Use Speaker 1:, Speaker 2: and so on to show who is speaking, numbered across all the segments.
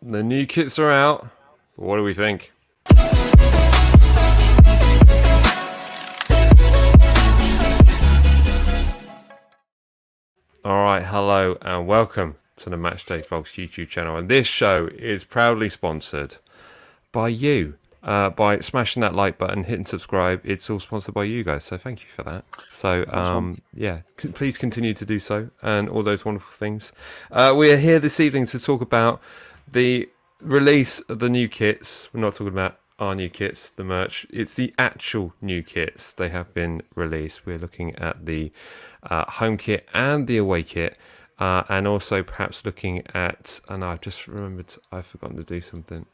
Speaker 1: The new kits are out. What do we think? Alright, hello and welcome to the Matchday Vlogs YouTube channel. And this show is proudly sponsored by you. By smashing that like button, hitting subscribe. It's all sponsored by you guys, so thank you for that. So, yeah, please continue to do so and all those wonderful things. We are here this evening to talk about the release of the new kits. We're not talking about our new kits, the merch. It's the actual new kits. They have been released. We're looking at the home kit and the away kit. And also perhaps looking at, and I've just remembered I've forgotten to do something.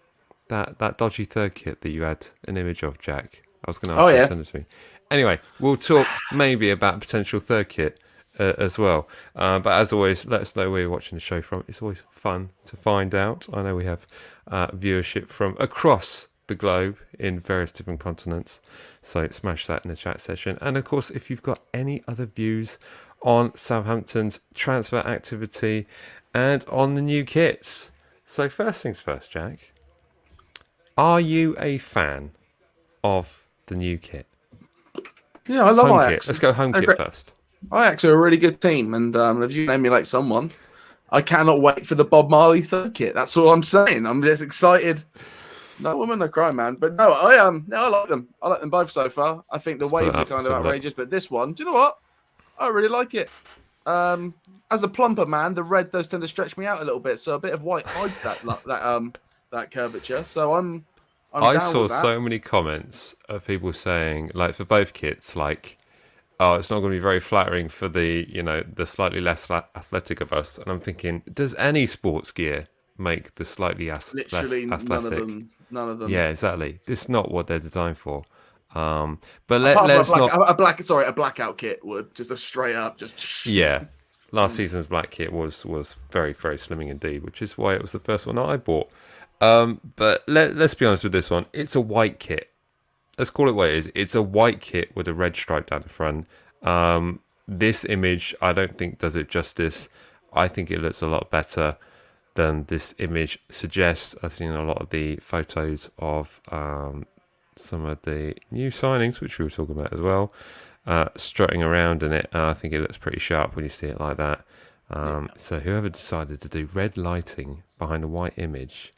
Speaker 1: That dodgy third kit that you had an image of, Jack. I was going to ask you to send it to me. Anyway, we'll talk maybe about a potential third kit as well. But as always, let us know where you're watching the show from. It's always fun to find out. I know we have viewership from across the globe in various different continents. So smash that in the chat session. And of course, if you've got any other views on Southampton's transfer activity and on the new kits. So first things first, Jack. Are you a fan of the new kit?
Speaker 2: Yeah, I love
Speaker 1: home
Speaker 2: Ajax.
Speaker 1: Kit. Let's go home kit first.
Speaker 2: Ajax are a really good team, and if you name me like someone, I cannot wait for the Bob Marley third kit. That's all I'm saying. I'm just excited. No woman, no cry, man. But no, I like them. I like them both so far. I think the waves are kind of outrageous, but this one, do you know what? I really like it. As a plumper man, the red does tend to stretch me out a little bit, so a bit of white hides that curvature. So I
Speaker 1: saw so many comments of people saying, like, for both kits, like, oh, it's not going to be very flattering for the, the slightly less athletic of us. And I'm thinking, does any sports gear make the slightly less athletic?
Speaker 2: None of them.
Speaker 1: Yeah, exactly. This is not what they're designed for. But
Speaker 2: let's not a blackout kit would just a straight up just
Speaker 1: yeah. Last season's black kit was very, very slimming indeed, which is why it was the first one that I bought. But let's be honest with this one. It's a white kit. Let's call it what it is. It's a white kit with a red stripe down the front. This image, I don't think does it justice. I think it looks a lot better than this image suggests. I've seen a lot of the photos of some of the new signings, which we were talking about as well, strutting around in it. I think it looks pretty sharp when you see it like that. So whoever decided to do red lighting behind a white image,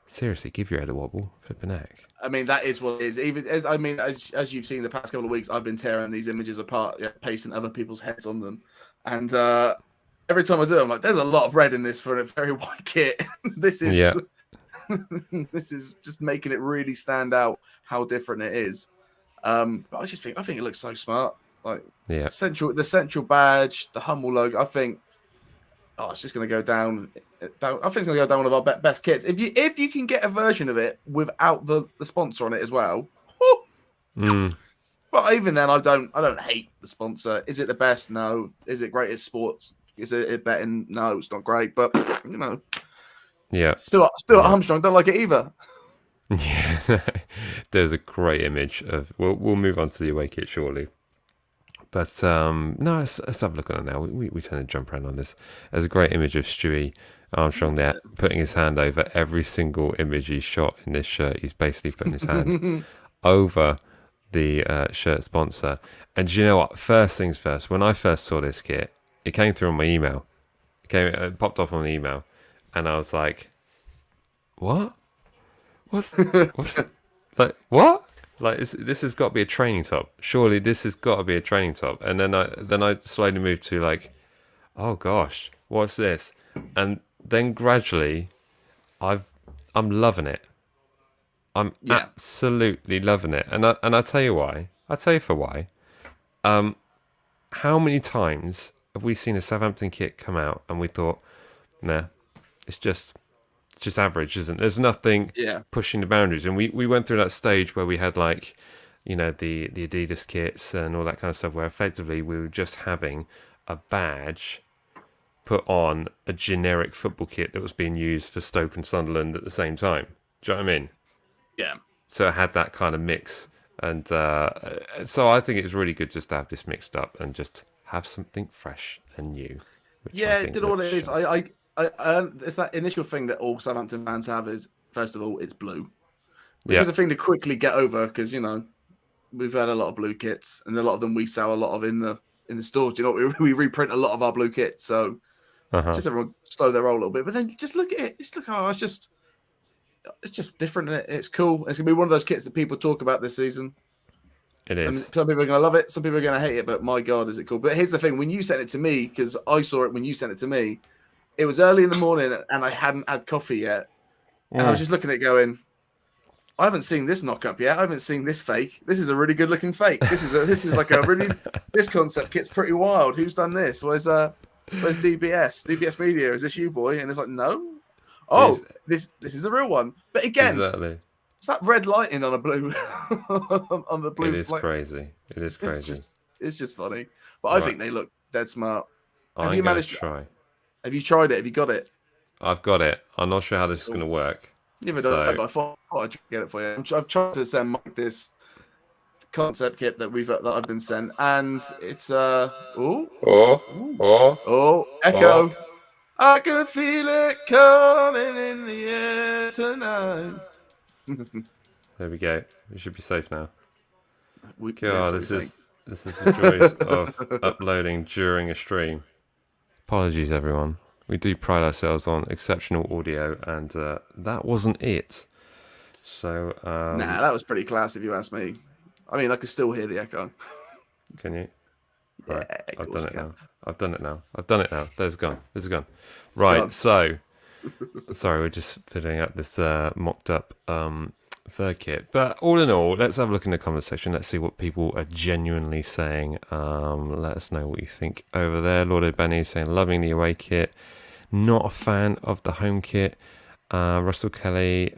Speaker 1: seriously, give your head a wobble, flipping heck.
Speaker 2: I mean, that is what it is. Even as you've seen the past couple of weeks, I've been tearing these images apart, pasting other people's heads on them, and every time I do it, I'm like, "There's a lot of red in this for a very white kit." This is this is just making it really stand out how different it is. But I think it looks so smart. Like the central badge, the Hummel logo. I think it's just going to go down. I think it's going to go down one of our best kits. If you can get a version of it without the sponsor on it as well. But even then, I don't hate the sponsor. Is it the best? No. Is it great at sports? Is it betting? No, it's not great. But still at Armstrong, don't like it either.
Speaker 1: Yeah, there's a great image of. We'll move on to the away kit shortly. But no, let's have a look at it now. We tend to jump around on this. There's a great image of Stewie Armstrong there, putting his hand over every single image he's shot in this shirt. He's basically putting his hand over the shirt sponsor. And do you know what? First things first, when I first saw this kit, it came through on my email. It popped up on the email. And I was like, what? What's like, what? Like this has got to be a training top. Surely this has got to be a training top. And then I slowly moved to like, oh gosh, what's this? And then gradually, I'm loving it. I'm absolutely loving it. And I tell you why. I tell you for why. How many times have we seen a Southampton kit come out and we thought, nah, it's just average, isn't it? There's nothing pushing the boundaries. And we went through that stage where we had like, the Adidas kits and all that kind of stuff, where effectively we were just having a badge put on a generic football kit that was being used for Stoke and Sunderland at the same time. Do you know what I mean?
Speaker 2: Yeah.
Speaker 1: So it had that kind of mix. And so I think it's really good just to have this mixed up and just have something fresh and new.
Speaker 2: Yeah, it did all it is. it's that initial thing that all Southampton fans have is, first of all, it's blue, which
Speaker 1: Yeah.
Speaker 2: is a thing to quickly get over because we've had a lot of blue kits, and a lot of them we sell a lot of in the stores. Do you know what? We reprint a lot of our blue kits, so
Speaker 1: Uh-huh.
Speaker 2: just everyone slow their roll a little bit. But then just look at it. Just look, it's just different. And it's cool. It's gonna be one of those kits that people talk about this season.
Speaker 1: It
Speaker 2: And
Speaker 1: is.
Speaker 2: some people are gonna love it, some people are gonna hate it. But my God, is it cool? But here's the thing: when you sent it to me, because I saw it when you sent it to me, it was early in the morning, and I hadn't had coffee yet, and I was just looking at it going, I haven't seen this knock up yet. I haven't seen this fake. This is a really good looking fake. This is like a really this concept kit's pretty wild. Who's done this? Where's DBS? DBS Media? Is this you, boy? And it's like, no. Oh, this is a real one. But again,
Speaker 1: Exactly.
Speaker 2: it's that red lighting on a blue on the blue.
Speaker 1: It is crazy. It is crazy.
Speaker 2: It's just funny. But I think they look dead smart.
Speaker 1: I'm
Speaker 2: you
Speaker 1: going
Speaker 2: managed
Speaker 1: to try.
Speaker 2: Have you tried it? Have you got it?
Speaker 1: I've got it. I'm not sure how this is going to work.
Speaker 2: Never done it, but I thought I'd get it for you. I've tried to send Mike this concept kit that I've been sent, and it's echo. I can feel it coming in the air tonight.
Speaker 1: There we go. We should be safe now.
Speaker 2: God,
Speaker 1: this is the joys of uploading during a stream. Apologies, everyone. We do pride ourselves on exceptional audio, and that wasn't it. So,
Speaker 2: nah, that was pretty class if you ask me. I mean, I can still hear the echo.
Speaker 1: Can you?
Speaker 2: Yeah,
Speaker 1: Right, I've done it
Speaker 2: can.
Speaker 1: now. I've done it now. There's gone. Right,
Speaker 2: gone.
Speaker 1: so sorry, we're just filling up this mocked up third kit. But all in all, let's have a look in the comment section. Let's see what people are genuinely saying. Let us know what you think over there. Lord O'Benny saying loving the away kit. Not a fan of the home kit. Russell Kelly,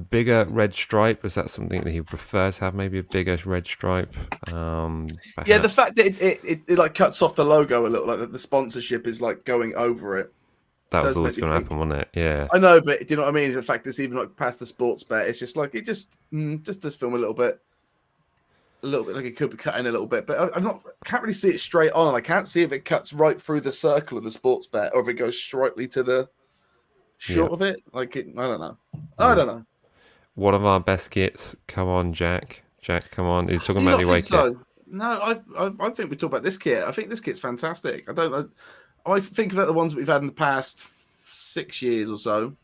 Speaker 1: bigger red stripe. Is that something that he would prefer to have? Maybe a bigger red stripe.
Speaker 2: Yeah, the fact that it like cuts off the logo a little, like the sponsorship is like going over it.
Speaker 1: That was always going to happen, wasn't it? Yeah.
Speaker 2: I know, but do you know what I mean? The fact it's even like past the sports bet, it's just like it just does film a little bit like it could be cutting a little bit, but can't really see it straight on. I can't see if it cuts right through the circle of the sports bet or if it goes straightly to the short of it. Like it, I don't know. I don't know.
Speaker 1: One of our best kits. Come on, Jack. Jack, come on. He's talking about the away kit.
Speaker 2: No, I think we talk about this kit. I think this kit's fantastic. I don't know. I think about the ones that we've had in the past 6 years or so.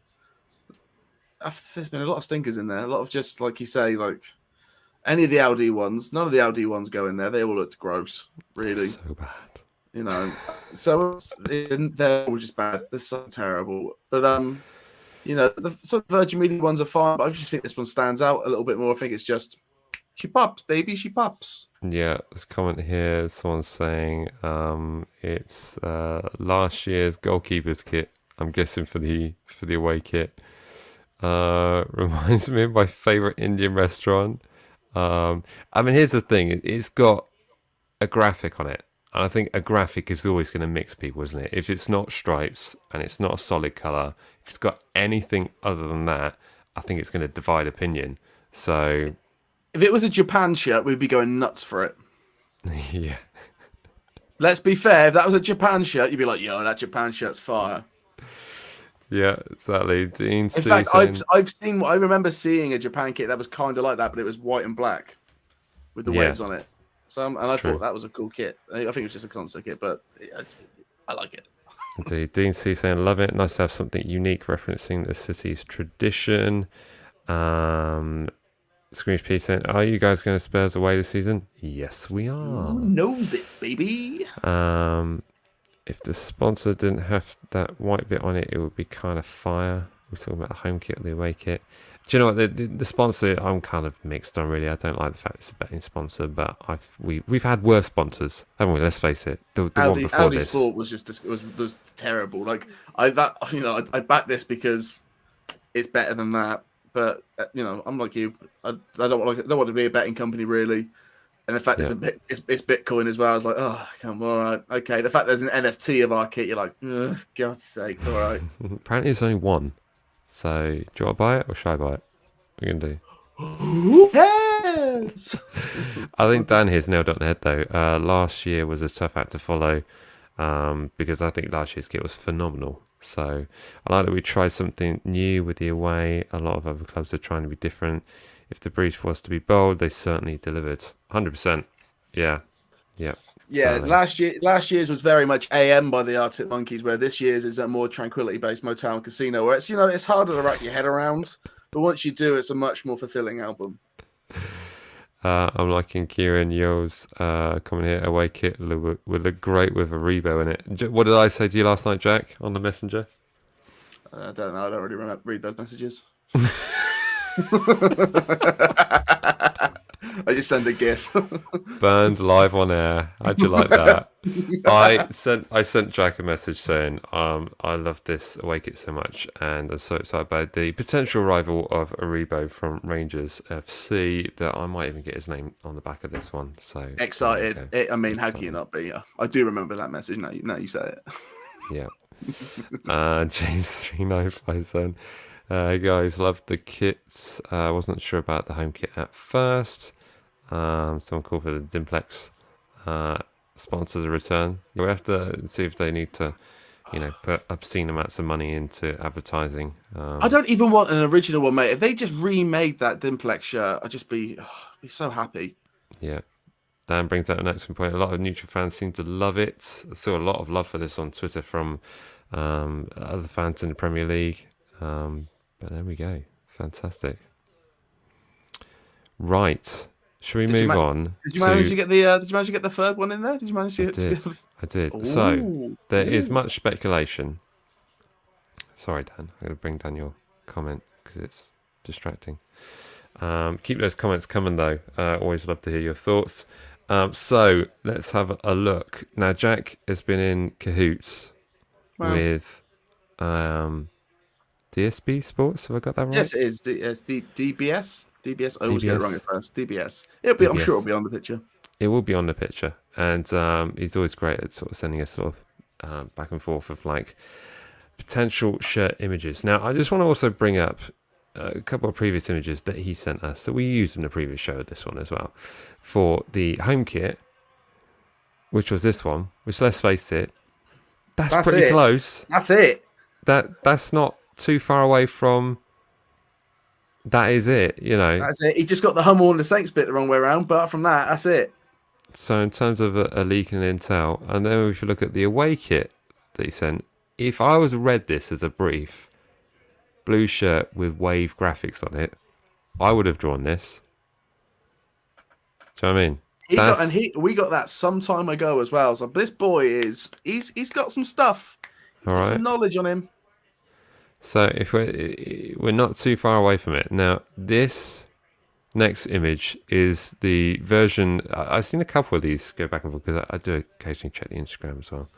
Speaker 2: There's been a lot of stinkers in there. A lot of just, like you say, like any of the LD ones. None of the LD ones go in there. They all looked gross, really.
Speaker 1: So bad.
Speaker 2: You know, so they're all just bad. They're so terrible. But the Virgin Media ones are fine. But I just think this one stands out a little bit more. I think it's just she pops, baby, she pops.
Speaker 1: Yeah, there's a comment here. Someone's saying it's last year's goalkeeper's kit. I'm guessing for the away kit. Reminds me of my favorite Indian restaurant. I mean, here's the thing. It's got a graphic on it. And I think a graphic is always going to mix people, isn't it? If it's not stripes and it's not a solid colour, if it's got anything other than that, I think it's going to divide opinion. So,
Speaker 2: if it was a Japan shirt, we'd be going nuts for it.
Speaker 1: Yeah.
Speaker 2: Let's be fair. If that was a Japan shirt, you'd be like, "Yo, that Japan shirt's fire."
Speaker 1: Yeah, exactly. Dean.
Speaker 2: In fact, I remember seeing a Japan kit that was kind of like that, but it was white and black with the waves on it. So, I thought that was a cool kit. I think it was just a concert kit, but I like it.
Speaker 1: Indeed. Dean C saying, love it. Nice to have something unique referencing the city's tradition. Screech P saying, are you guys going to Spurs away this season? Yes, we are.
Speaker 2: Who knows it, baby?
Speaker 1: If the sponsor didn't have that white bit on it, it would be kind of fire. We're talking about the home kit or the away kit. Do you know what, the sponsor I'm kind of mixed on, really. I don't like the fact it's a betting sponsor, but we've had worse sponsors, haven't we? Let's face it. The one before
Speaker 2: Audi
Speaker 1: this.
Speaker 2: Sport was terrible. Like I back this because it's better than that. But I'm like you. I don't want to be a betting company really. And the fact it's Bitcoin as well. I was like, oh, come on, all right, okay. The fact there's an NFT of our kit, you're like, God's sake, all right.
Speaker 1: Apparently, there's only one. So, do you want to buy it or should I buy it? What are you going to do?
Speaker 2: Who cares?
Speaker 1: I think Dan here's nailed it on the head, though. Last year was a tough act to follow because I think last year's kit was phenomenal. So I like that we tried something new with the away. A lot of other clubs are trying to be different. If the brief was to be bold, they certainly delivered. 100%. Yeah. Yeah.
Speaker 2: Yeah,
Speaker 1: Totally.
Speaker 2: last year's was very much AM by the Arctic Monkeys, where this year's is a more tranquility-based Motown and Casino, where it's harder to wrap your head around, but once you do, it's a much more fulfilling album.
Speaker 1: I'm liking Kieran Yo's comment here. Away kit would look great with a Rebo in it. What did I say to you last night, Jack, on the messenger?
Speaker 2: I don't know. I don't really remember read those messages. I just send a GIF.
Speaker 1: Burned live on air. How'd you like that? I sent Jack a message saying, I love this away kit so much, and I'm so excited about the potential rival of Aribo from Rangers FC that I might even get his name on the back of this one. So
Speaker 2: excited. How can you not be? I do remember that message. Now you say it.
Speaker 1: Yeah. James 3957. Hey guys, loved the kits. I wasn't sure about the home kit at first. Someone called for the Dimplex sponsor the return. You'll have to see if they need to, put obscene amounts of money into advertising.
Speaker 2: I don't even want an original one, mate. If they just remade that Dimplex shirt, I'd just be so happy.
Speaker 1: Yeah. Dan brings out an excellent point. A lot of neutral fans seem to love it. I saw a lot of love for this on Twitter from other fans in the Premier League. But there we go. Fantastic. Right. Should we move on?
Speaker 2: Did you manage to get the third one in there? Did you manage to?
Speaker 1: I did.
Speaker 2: Ooh.
Speaker 1: So there is much speculation. Sorry, Dan. I'm going to bring down your comment because it's distracting. Keep those comments coming, though. Always love to hear your thoughts. So let's have a look. Now, Jack has been in cahoots with DSB Sports. Have I got that right?
Speaker 2: Yes, it is. DBS. DBS. I always get it wrong at first. DBS. I'm sure it'll be on the picture.
Speaker 1: It will be on the picture, and he's always great at sort of sending us sort of back and forth of like potential shirt images. Now, I just want to also bring up a couple of previous images that he sent us that we used in the previous show. This one as well for the home kit, which was this one. Which, let's face it, that's pretty close.
Speaker 2: That's it.
Speaker 1: That's not too far away from. That is it,
Speaker 2: That's it. He just got the Hummel and the Saints bit the wrong way around, but from that, that's it.
Speaker 1: So in terms of a leak and intel, and then if you look at the away kit that he sent, if I was read this as a brief, blue shirt with wave graphics on it, I would have drawn this. Do you know what I mean?
Speaker 2: We got that some time ago as well. So this boy he's got some stuff. He's got some knowledge on him.
Speaker 1: So if we're not too far away from it. Now, this next image is the version. I've seen a couple of these go back and forth because I do occasionally check the Instagram as well.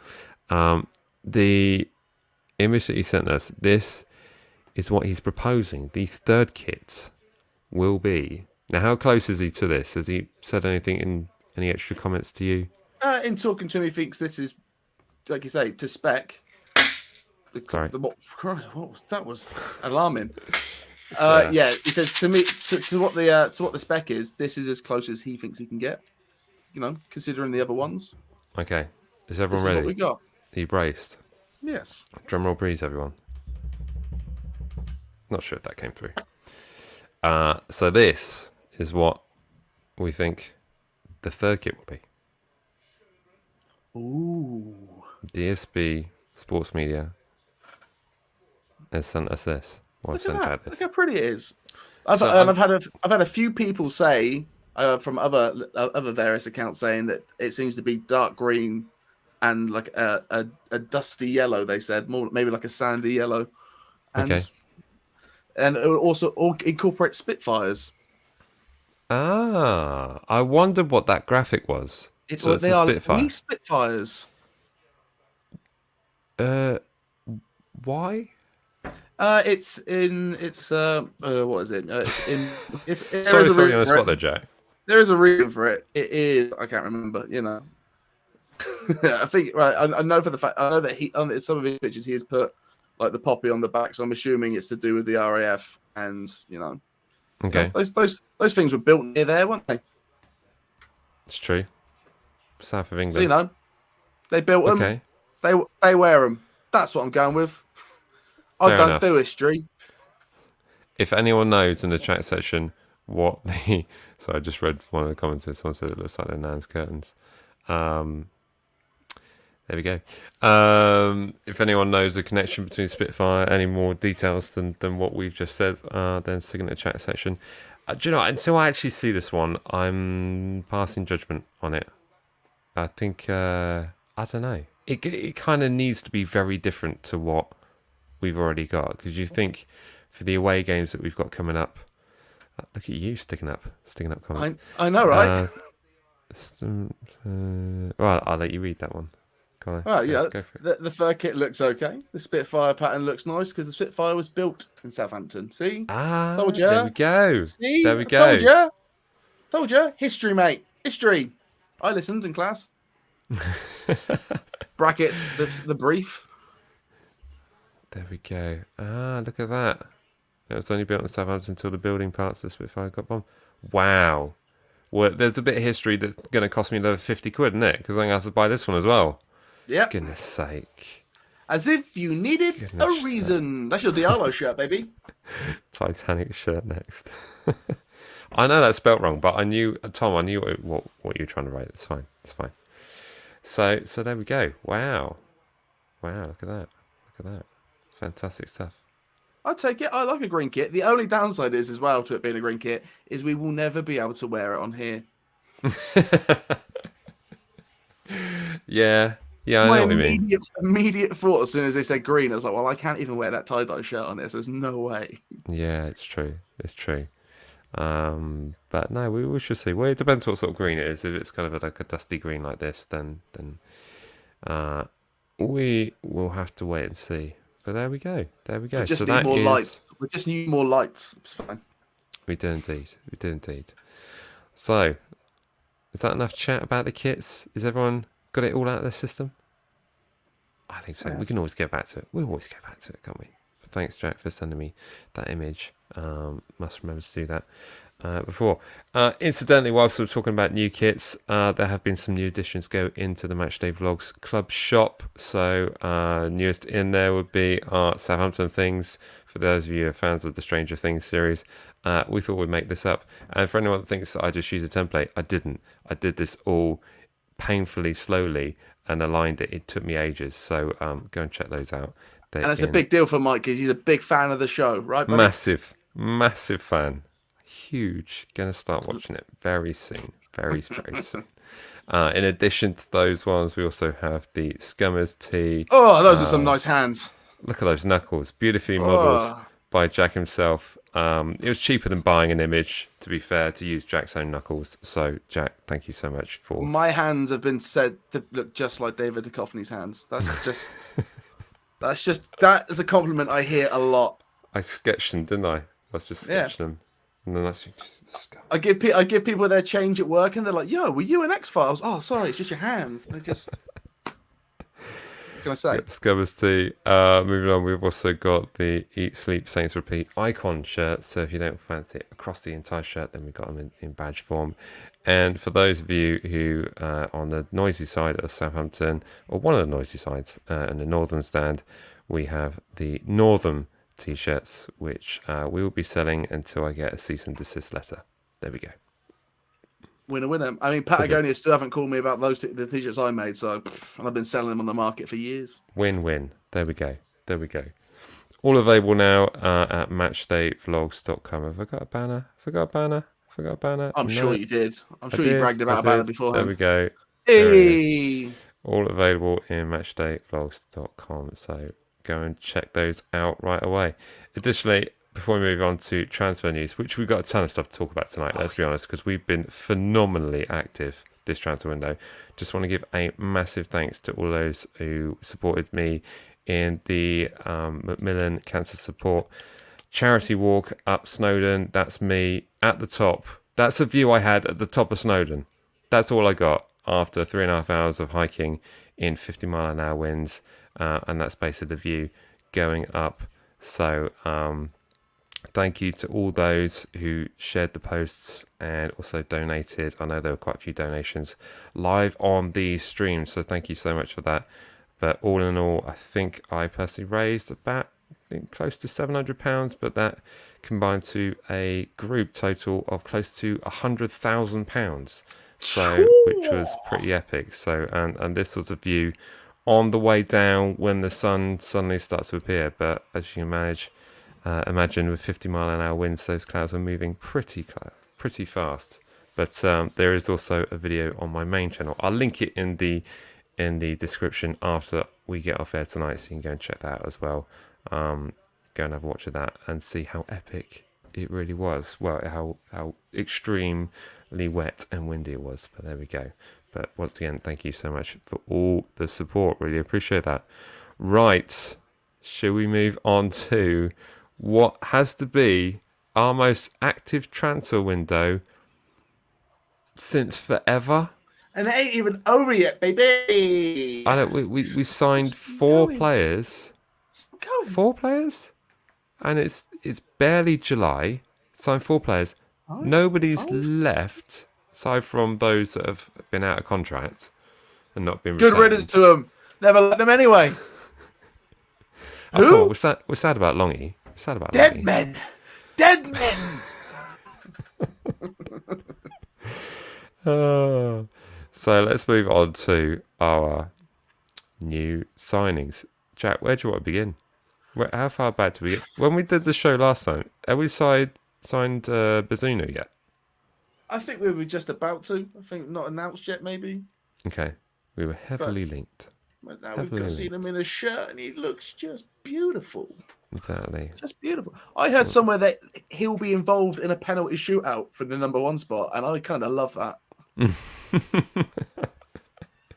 Speaker 1: The image that he sent us, this is what he's proposing. The third kit will be. Now, how close is he to this? Has he said anything in any extra comments to you?
Speaker 2: In talking to him, he thinks this is, like you say, to spec.
Speaker 1: Sorry.
Speaker 2: That was alarming. Yeah, he says to me to what the spec is. This is as close as he thinks he can get. Considering the other ones.
Speaker 1: Okay, is everyone ready?
Speaker 2: What we got?
Speaker 1: Are you braced?
Speaker 2: Yes.
Speaker 1: Drum roll, please, everyone. Not sure if that came through. So this is what we think the third kit will be.
Speaker 2: Ooh.
Speaker 1: DSB Sports Media has sent us this.
Speaker 2: Look how pretty it is. I've had a few people say from other various accounts saying that it seems to be dark green and like a dusty yellow. They said more maybe like a sandy yellow. And, and it will also incorporate Spitfires.
Speaker 1: I wondered what that graphic was.
Speaker 2: They are Spitfire. Spitfires.
Speaker 1: Why?
Speaker 2: It's what is it?
Speaker 1: Sorry to throw you on the spot there, Jack.
Speaker 2: There is a reason for it. It is. I can't remember. I think right. I know for the fact. I know that he on some of his pictures he has put like the poppy on the back. So I'm assuming it's to do with the RAF and
Speaker 1: Okay.
Speaker 2: Those things were built near there, weren't they?
Speaker 1: It's true. South of England.
Speaker 2: So, they built them.
Speaker 1: Okay.
Speaker 2: They wear them. That's what I'm going with. I
Speaker 1: Fair
Speaker 2: don't
Speaker 1: enough.
Speaker 2: do history.
Speaker 1: If anyone knows in the chat section what the... So I just read one of the comments. Someone said it looks like the Nan's curtains. There we go. If anyone knows the connection between Spitfire, any more details than what we've just said, then stick in the chat section. Do you know, until I actually see this one, I'm passing judgment on it. I think, I don't know. It kind of needs to be very different to what we've already got. Because you think for the away games that we've got coming up, look at you sticking up comments.
Speaker 2: I know, right?
Speaker 1: Well, I'll let you read that one.
Speaker 2: Well,
Speaker 1: Go for it.
Speaker 2: the fur kit looks okay. The Spitfire pattern looks nice because the Spitfire was built in Southampton. See? Told ya.
Speaker 1: There we go.
Speaker 2: See?
Speaker 1: There we go.
Speaker 2: Told ya. History, mate. History. I listened in class. Brackets, the brief.
Speaker 1: There we go. Look at that. It was only built in Southampton until the building parts of the Spitfire got bombed. Wow. Well, there's a bit of history that's going to cost me another 50 quid, isn't it? Because I'm going to have to buy this one as well.
Speaker 2: Yep.
Speaker 1: Goodness sake.
Speaker 2: As if you needed a reason. That's your Diallo shirt, baby.
Speaker 1: Titanic shirt next. I know that's spelt wrong, but I knew, Tom, I knew what you were trying to write. It's fine. It's fine. So there we go. Wow. Look at that. Fantastic stuff.
Speaker 2: I'll take it. I like a green kit. The only downside is, as well, to it being a green kit, is we will never be able to wear it on here.
Speaker 1: Yeah, I know what you mean.
Speaker 2: Immediate thought as soon as they said green, I was like, well, I can't even wear that tie-dye shirt on this. There's no way.
Speaker 1: Yeah, it's true. But no, we should see. Well, it depends what sort of green it is. If it's kind of like a dusty green like this, then we will have to wait and see. But there we go.
Speaker 2: We just need more light. We just need more lights. It's fine.
Speaker 1: We do indeed. So, is that enough chat about the kits? Is everyone got it all out of their system? I think so. Yeah. We can always get back to it. We'll always get back to it, can't we? But thanks, Jack, for sending me that image. Must remember to do that before. Incidentally, whilst we're talking about new kits, there have been some new additions go into the Matchday Vlogs Club shop. So newest in there would be our Southampton things. For those of you who are fans of the Stranger Things series, we thought we'd make this up. And for anyone that thinks that I just use a template, I didn't. I did this all painfully slowly and aligned it. It took me ages. So go and check those out.
Speaker 2: And it's a big deal for Mike because he's a big fan of the show, right, buddy?
Speaker 1: Massive fan. Huge. Gonna start watching it very soon. Very soon. In addition to those ones, we also have the Scummers tee.
Speaker 2: Oh, those are some nice hands.
Speaker 1: Look at those knuckles. Beautifully modelled by Jack himself. It was cheaper than buying an image, to be fair, to use Jack's own knuckles. So, Jack, thank you so much for...
Speaker 2: My hands have been said to look just like David Duchovny's hands. That's just... that is a compliment I hear a lot.
Speaker 1: I sketched them, didn't I? I was just sketching them. And then
Speaker 2: I give people their change at work and they're like, yo, were you in X-Files? Oh, sorry, it's just your hands. They just... What can I say?
Speaker 1: Scubbers tee. Moving on, we've also got the Eat, Sleep, Saints Repeat icon shirt. So if you don't fancy it across the entire shirt, then we've got them in badge form. And for those of you who are on the noisy side of Southampton, or one of the noisy sides in the northern stand, we have the Northern t-shirts, which we will be selling until I get a cease and desist letter. There we go.
Speaker 2: Winner. I mean, Patagonia still haven't called me about the t-shirts I made, and I've been selling them on the market for years.
Speaker 1: Win-win. There we go. All available now at matchdayvlogs.com. Have I got a banner?
Speaker 2: I'm sure you did. I'm sure you bragged about a banner beforehand.
Speaker 1: There we go.
Speaker 2: Hey!
Speaker 1: All available in matchdayvlogs.com. So go and check those out right away. Additionally, before we move on to transfer news, which we've got a ton of stuff to talk about tonight, let's be honest, because we've been phenomenally active this transfer window. Just want to give a massive thanks to all those who supported me in the Macmillan Cancer Support charity walk up Snowdon. That's me at the top. That's a view I had at the top of Snowdon. That's all I got after 3.5 hours of hiking in 50-mile-an-hour winds, and that's basically the view going up. So thank you to all those who shared the posts and also donated. I know there were quite a few donations live on these streams, so thank you so much for that. But all in all, I think I personally raised about think close to £700, but that combined to a group total of close to £100,000. So, which was pretty epic. So, and this was a view on the way down when the sun suddenly starts to appear. But as you can imagine with 50-mile-an-hour winds, those clouds were moving pretty fast. But there is also a video on my main channel. I'll link it in the description after we get off air tonight, so you can go and check that out as well. Go and have a watch of that and see how epic it really was. Well, how extremely wet and windy it was. But there we go. But once again, thank you so much for all the support. Really appreciate that. Right, shall we move on to what has to be our most active transfer window since forever?
Speaker 2: And it ain't even over yet, baby.
Speaker 1: I don't. We signed four players. Four players, and it's barely July. Signed four players. Nobody's left aside from those that have been out of contract and not been
Speaker 2: Good riddance to them. Never let them anyway.
Speaker 1: Who? We're sad about Longy. We're sad about
Speaker 2: Dead
Speaker 1: Longy.
Speaker 2: men. Dead men.
Speaker 1: So let's move on to our new signings. Jack, where do you want to begin? How far back do we get? When we did the show last time, have we signed Bazunu yet?
Speaker 2: I think we were just about to. I think not announced yet, maybe.
Speaker 1: Okay. We were heavily linked.
Speaker 2: But now we've seen him in a shirt and he looks just beautiful.
Speaker 1: Exactly.
Speaker 2: Just beautiful. I heard somewhere that he'll be involved in a penalty shootout for the number one spot, and I kind of love that.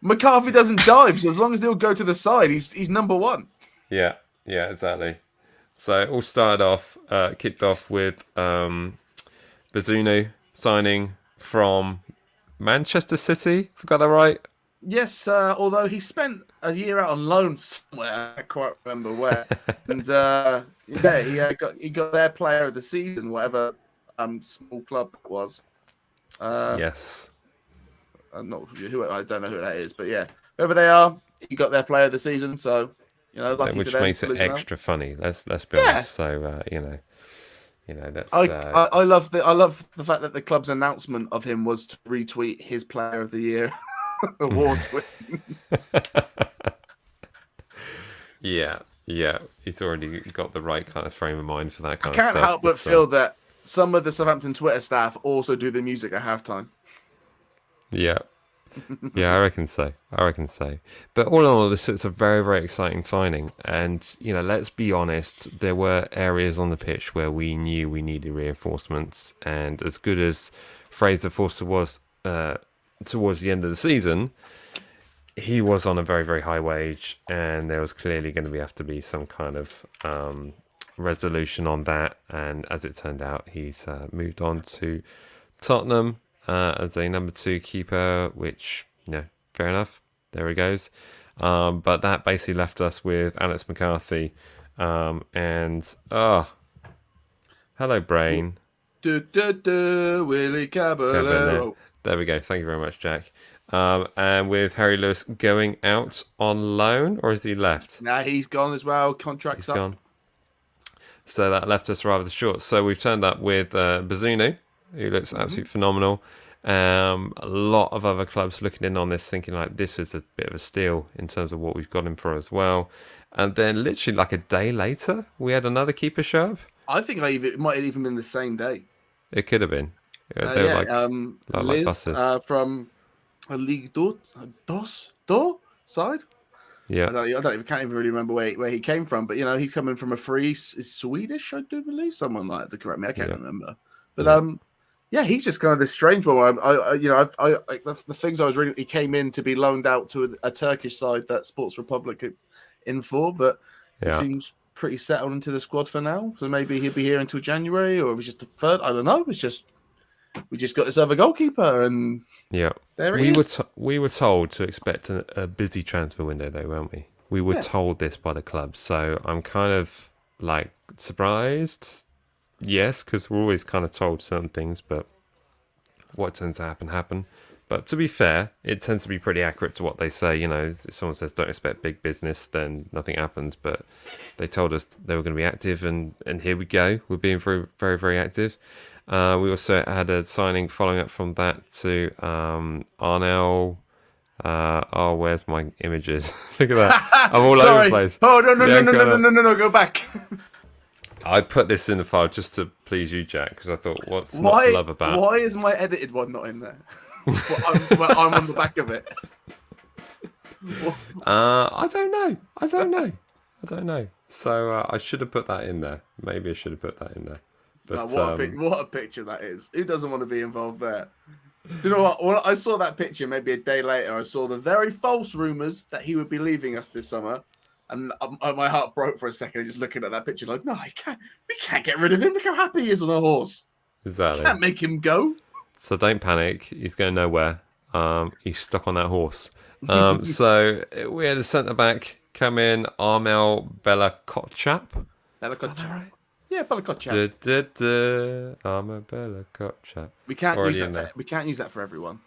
Speaker 2: McCarthy doesn't dive, so as long as he'll go to the side, he's number one.
Speaker 1: Yeah, exactly. So it all started off, kicked off with Bazunu signing from Manchester City. If I got that right?
Speaker 2: Yes, although he spent a year out on loan somewhere, I can't remember where. And he got their player of the season, whatever small club it was.
Speaker 1: Yes.
Speaker 2: I'm not who. I don't know who that is, but yeah, whoever they are, he got their player of the season. So lucky
Speaker 1: which
Speaker 2: to them,
Speaker 1: makes it extra funny. Let's be honest. So that's.
Speaker 2: I love the fact that the club's announcement of him was to retweet his player of the year award win.
Speaker 1: Yeah, he's already got the right kind of frame of mind for that kind
Speaker 2: I
Speaker 1: of stuff.
Speaker 2: can't help but feel that some of the Southampton Twitter staff also do the music at halftime.
Speaker 1: Yeah, I reckon so. But all in all, this is a very, very exciting signing. And, let's be honest, there were areas on the pitch where we knew we needed reinforcements. And as good as Fraser Forster was towards the end of the season, he was on a very, very high wage. And there was clearly going to have to be some kind of resolution on that. And as it turned out, he's moved on to Tottenham as a number 2 keeper, which, fair enough. There he goes. But that basically left us with Alex McCarthy. Hello, Brain.
Speaker 2: Willie Caballero.
Speaker 1: There we go. Thank you very much, Jack. And with Harry Lewis going out on loan, or has he left?
Speaker 2: Nah, he's gone as well. Contract's up.
Speaker 1: Gone. So that left us rather short. So we've turned up with Bazunu, who looks absolutely phenomenal. A lot of other clubs looking in on this, thinking like this is a bit of a steal in terms of what we've got him for as well. And then literally like a day later, we had another keeper show up.
Speaker 2: I think it might have even been the same day.
Speaker 1: It could have been.
Speaker 2: Liz from Ligue 2 side.
Speaker 1: Yeah,
Speaker 2: can't even really remember where he came from, but he's coming from a free Swedish, I do believe, someone like that to correct me. I can't remember, but he's just kind of this strange one. The things I was reading, he came in to be loaned out to a Turkish side that Sports Republic in for, but he seems pretty settled into the squad for now. So maybe he'll be here until January, or if he's just a third. I don't know. It's just we just got this other goalkeeper, and there he is.
Speaker 1: We were told to expect a busy transfer window, though, weren't we? We were told this by the club, so I'm kind of like surprised. Yes, because we're always kind of told certain things, but what tends to happen. But to be fair, it tends to be pretty accurate to what they say. You know, if someone says don't expect big business, then nothing happens. But they told us they were going to be active, and here we go. We're being very, very, very active. We also had a signing following up from that to Arnell. Where's my images? Look at that. I'm all over the place.
Speaker 2: Oh, no, go back.
Speaker 1: I put this in the file just to please you, Jack, because I thought, what's not to love about?
Speaker 2: Why is my edited one not in there? I'm on the back of it.
Speaker 1: I don't know. So I should have put that in there. Maybe I should have put that in there. But
Speaker 2: what a picture that is. Who doesn't want to be involved there? Do you know what? When I saw that picture, maybe a day later, I saw the very false rumours that he would be leaving us this summer. And my heart broke for a second just looking at that picture like, no, we can't get rid of him. Look how happy he is on a horse.
Speaker 1: Exactly.
Speaker 2: Can't make him go.
Speaker 1: So don't panic. He's going nowhere. He's stuck on that horse. So we had a centre-back come in, Armel Bella-Kotchap.
Speaker 2: Bella-Kotchap. Yeah, Bella-Kotchap.
Speaker 1: Armel Bella-Kotchap.
Speaker 2: We can't use that for everyone.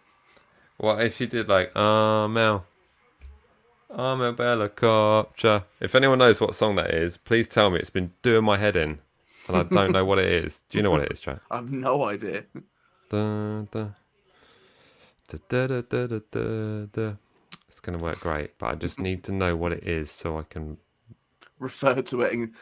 Speaker 1: What if you did like Armel Bella-Kotchap? If anyone knows what song that is, please tell me. It's been doing my head in, and I don't know what it is. Do you know what it is, Jack?
Speaker 2: I have no idea.
Speaker 1: It's going to work great, but I just need to know what it is so I can
Speaker 2: refer to it. And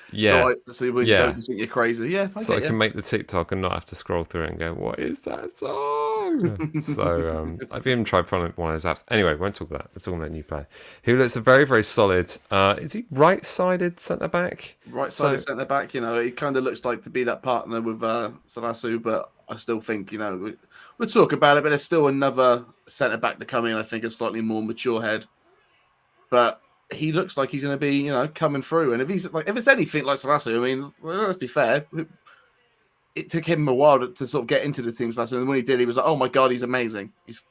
Speaker 2: so we don't just think you're crazy. Yeah,
Speaker 1: I can make the TikTok and not have to scroll through it and go, what is that song? So I've even tried following one of those apps. Anyway, won't talk about that. We're talking about a new player who looks very, very solid. Is he right-sided centre-back?
Speaker 2: Right-sided centre-back. You know, he kind of looks like to be that partner with Salasu, but I still think, you know, we'll talk about it, but there's still another centre-back to come in, I think, a slightly more mature head. But he looks like he's going to be, you know, coming through. And if it's anything like Salasu, I mean, well, let's be fair, it took him a while to sort of get into the team. Salasu, and when he did, he was like, "Oh my god, he's amazing. He's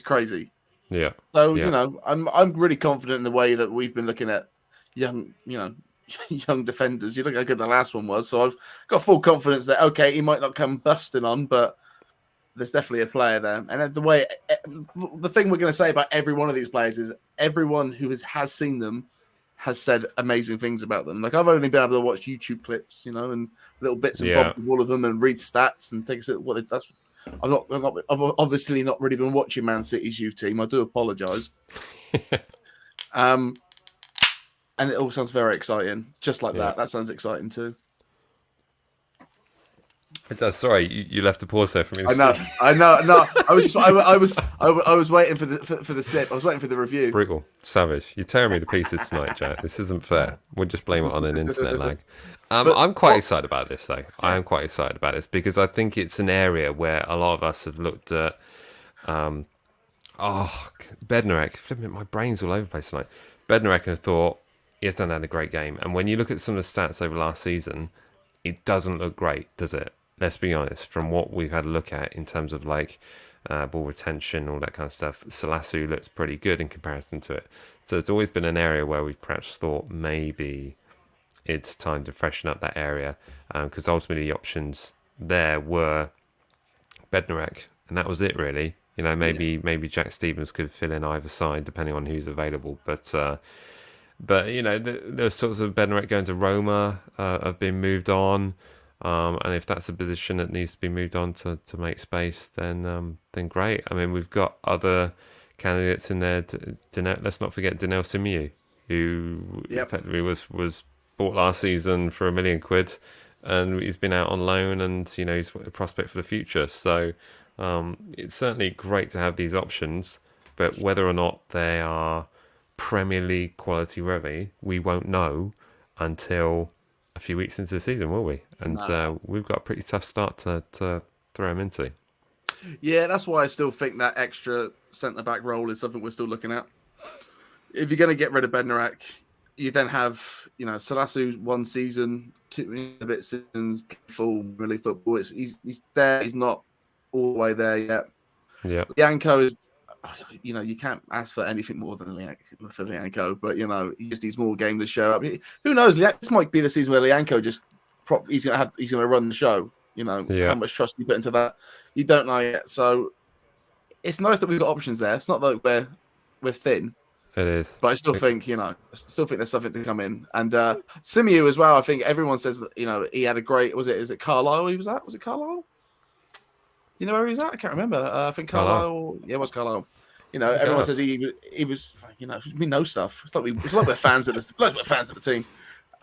Speaker 2: crazy."
Speaker 1: Yeah.
Speaker 2: So you know, I'm really confident in the way that we've been looking at young defenders. You look how good the last one was. So I've got full confidence that okay, he might not come busting on, but there's definitely a player there. And the thing we're going to say about every one of these players is everyone who has seen them has said amazing things about them. Like I've only been able to watch YouTube clips, you know, and little bits and bobs of all of them, and read stats and take a what that's. I've obviously not really been watching Man City's youth team. I do apologise. And it all sounds very exciting, just like that. That sounds exciting too.
Speaker 1: It does. Sorry, you left a pause there for me.
Speaker 2: I know. No, I was waiting for the sip. I was waiting for the review.
Speaker 1: Brutal, savage. You're tearing me to pieces tonight, Jack. This isn't fair. We'll just blame it on an internet lag. I'm quite excited about this, though. I am quite excited about this because I think it's an area where a lot of us have looked at. Bednarek. Flipping, my brain's all over the place tonight. Bednarek and thought he hasn't had a great game, and when you look at some of the stats over last season, it doesn't look great, does it? Let's be honest, from what we've had a look at in terms of like ball retention, all that kind of stuff, Salasu looks pretty good in comparison to it. So it's always been an area where we perhaps thought maybe it's time to freshen up that area because ultimately the options there were Bednarek, and that was it really. You know, maybe Jack Stevens could fill in either side depending on who's available, but you know, there's sorts of Bednarek going to Roma have been moved on. And if that's a position that needs to be moved on to make space, then great. I mean, we've got other candidates in there. Let's not forget Daniel Simiyu, who effectively was bought last season for £1 million, and he's been out on loan, and you know he's a prospect for the future. So it's certainly great to have these options, but whether or not they are Premier League quality ready, we won't know until a few weeks into the season, will we? And we've got a pretty tough start to throw him into.
Speaker 2: Yeah, that's why I still think that extra centre-back role is something we're still looking at. If you're going to get rid of Bednarek, you then have, you know, Salasu's 1 season, 2 a bit seasons, full really football. He's there. He's not all the way there yet.
Speaker 1: Yeah.
Speaker 2: Lianco is, you know, you can't ask for anything more than Lianco, but you know, he just needs more game to show up. Who knows? This might be the season where Lianco he's going to run the show. You know, how much trust you put into that, you don't know yet. So it's nice that we've got options there. It's not like we're thin,
Speaker 1: It is.
Speaker 2: but I still think there's something to come in. And Simeon as well. I think everyone says that he had a great. Is it Carlisle? He was at? Was it Carlisle? You know where he was at? I can't remember. I think Carlisle. Yeah, it was Carlisle. Everyone says he was. We know stuff. It's like we're fans of the team,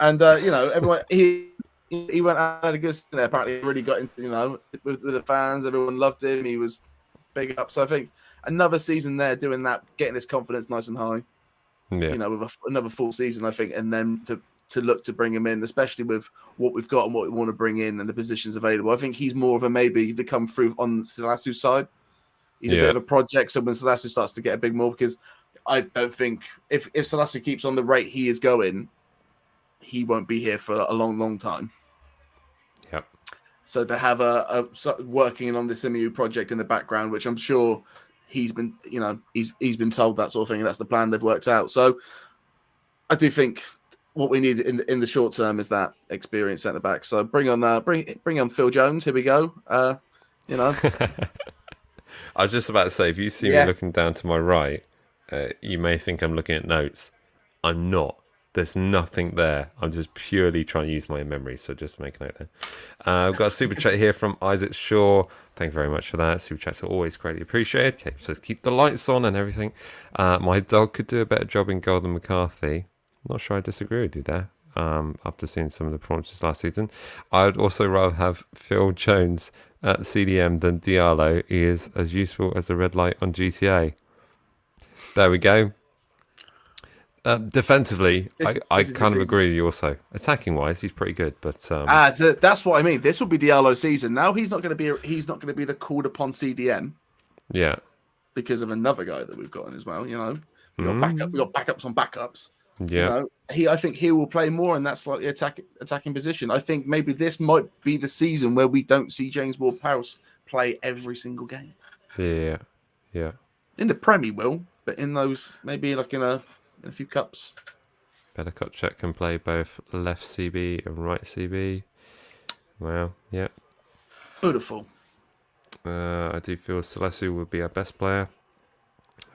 Speaker 2: and everyone he went out had a good stint there. Apparently, he really got into with the fans. Everyone loved him. He was big up. So I think another season there doing that, getting his confidence nice and high.
Speaker 1: Yeah.
Speaker 2: With another full season, I think, and then to look to bring him in, especially with what we've got and what we want to bring in and the positions available. I think he's more of a maybe to come through on Salasu's side. He's a bit of a project. So when Salasu starts to get a big more, because I don't think if Salasu keeps on the rate he is going, he won't be here for a long, long time.
Speaker 1: Yep.
Speaker 2: So to have a working on the Simeon project in the background, which I'm sure he's been, he's been told that sort of thing, and that's the plan they've worked out. So I do think what we need in the short term is that experienced centre back. So bring on Phil Jones. Here we go.
Speaker 1: I was just about to say, if you see me looking down to my right, you may think I'm looking at notes. I'm not. There's nothing there. I'm just purely trying to use my memory. So just make a note there. I've got a super chat here from Isaac Shaw. Thank you very much for that. Super chats are always greatly appreciated. Okay, so keep the lights on and everything. My dog could do a better job in goal than McCarthy. I'm not sure I disagree with you there. After seeing some of the performances last season, I'd also rather have Phil Jones at CDM than Diallo. He is as useful as a red light on GTA. There we go. Defensively, I kind of agree with you also. Attacking wise, he's pretty good, but
Speaker 2: that's what I mean. This will be Diallo's season. Now he's not going to be the called upon CDM.
Speaker 1: Yeah,
Speaker 2: because of another guy that we've got in as well. We got backups on backups.
Speaker 1: Yeah,
Speaker 2: I think he will play more in that slightly attacking position. I think maybe this might be the season where we don't see James Ward-Prowse play every single game.
Speaker 1: Yeah.
Speaker 2: In the Prem he will, but in those maybe like in a few cups.
Speaker 1: Better Kotchek can play both left CB and right CB. Wow, yeah.
Speaker 2: Beautiful.
Speaker 1: I do feel Selesu will be our best player.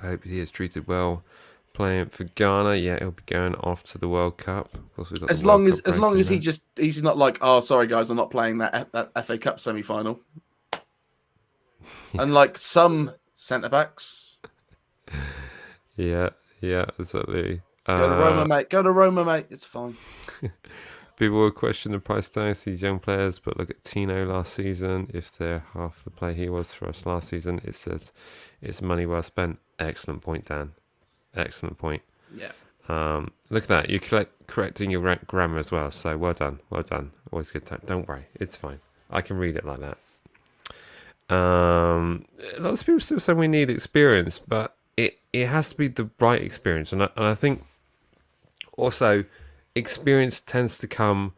Speaker 1: I hope he is treated well. Playing for Ghana, he'll be going off to the World Cup. Of course, we've got
Speaker 2: as long as he's not like, oh, sorry guys, I'm not playing that FA Cup semi-final. Unlike some centre backs.
Speaker 1: Yeah, exactly.
Speaker 2: Go to Roma, mate. It's fine.
Speaker 1: People will question the price tag to these young players, but look at Tino last season. If they're half the player he was for us last season, it says it's money well spent. Excellent point, Dan. Excellent point.
Speaker 2: Yeah.
Speaker 1: Look at that. You're correcting your grammar as well. So well done. Always good. Don't worry. It's fine. I can read it like that. Lots of people still say we need experience, but it has to be the right experience. And I think also experience tends to come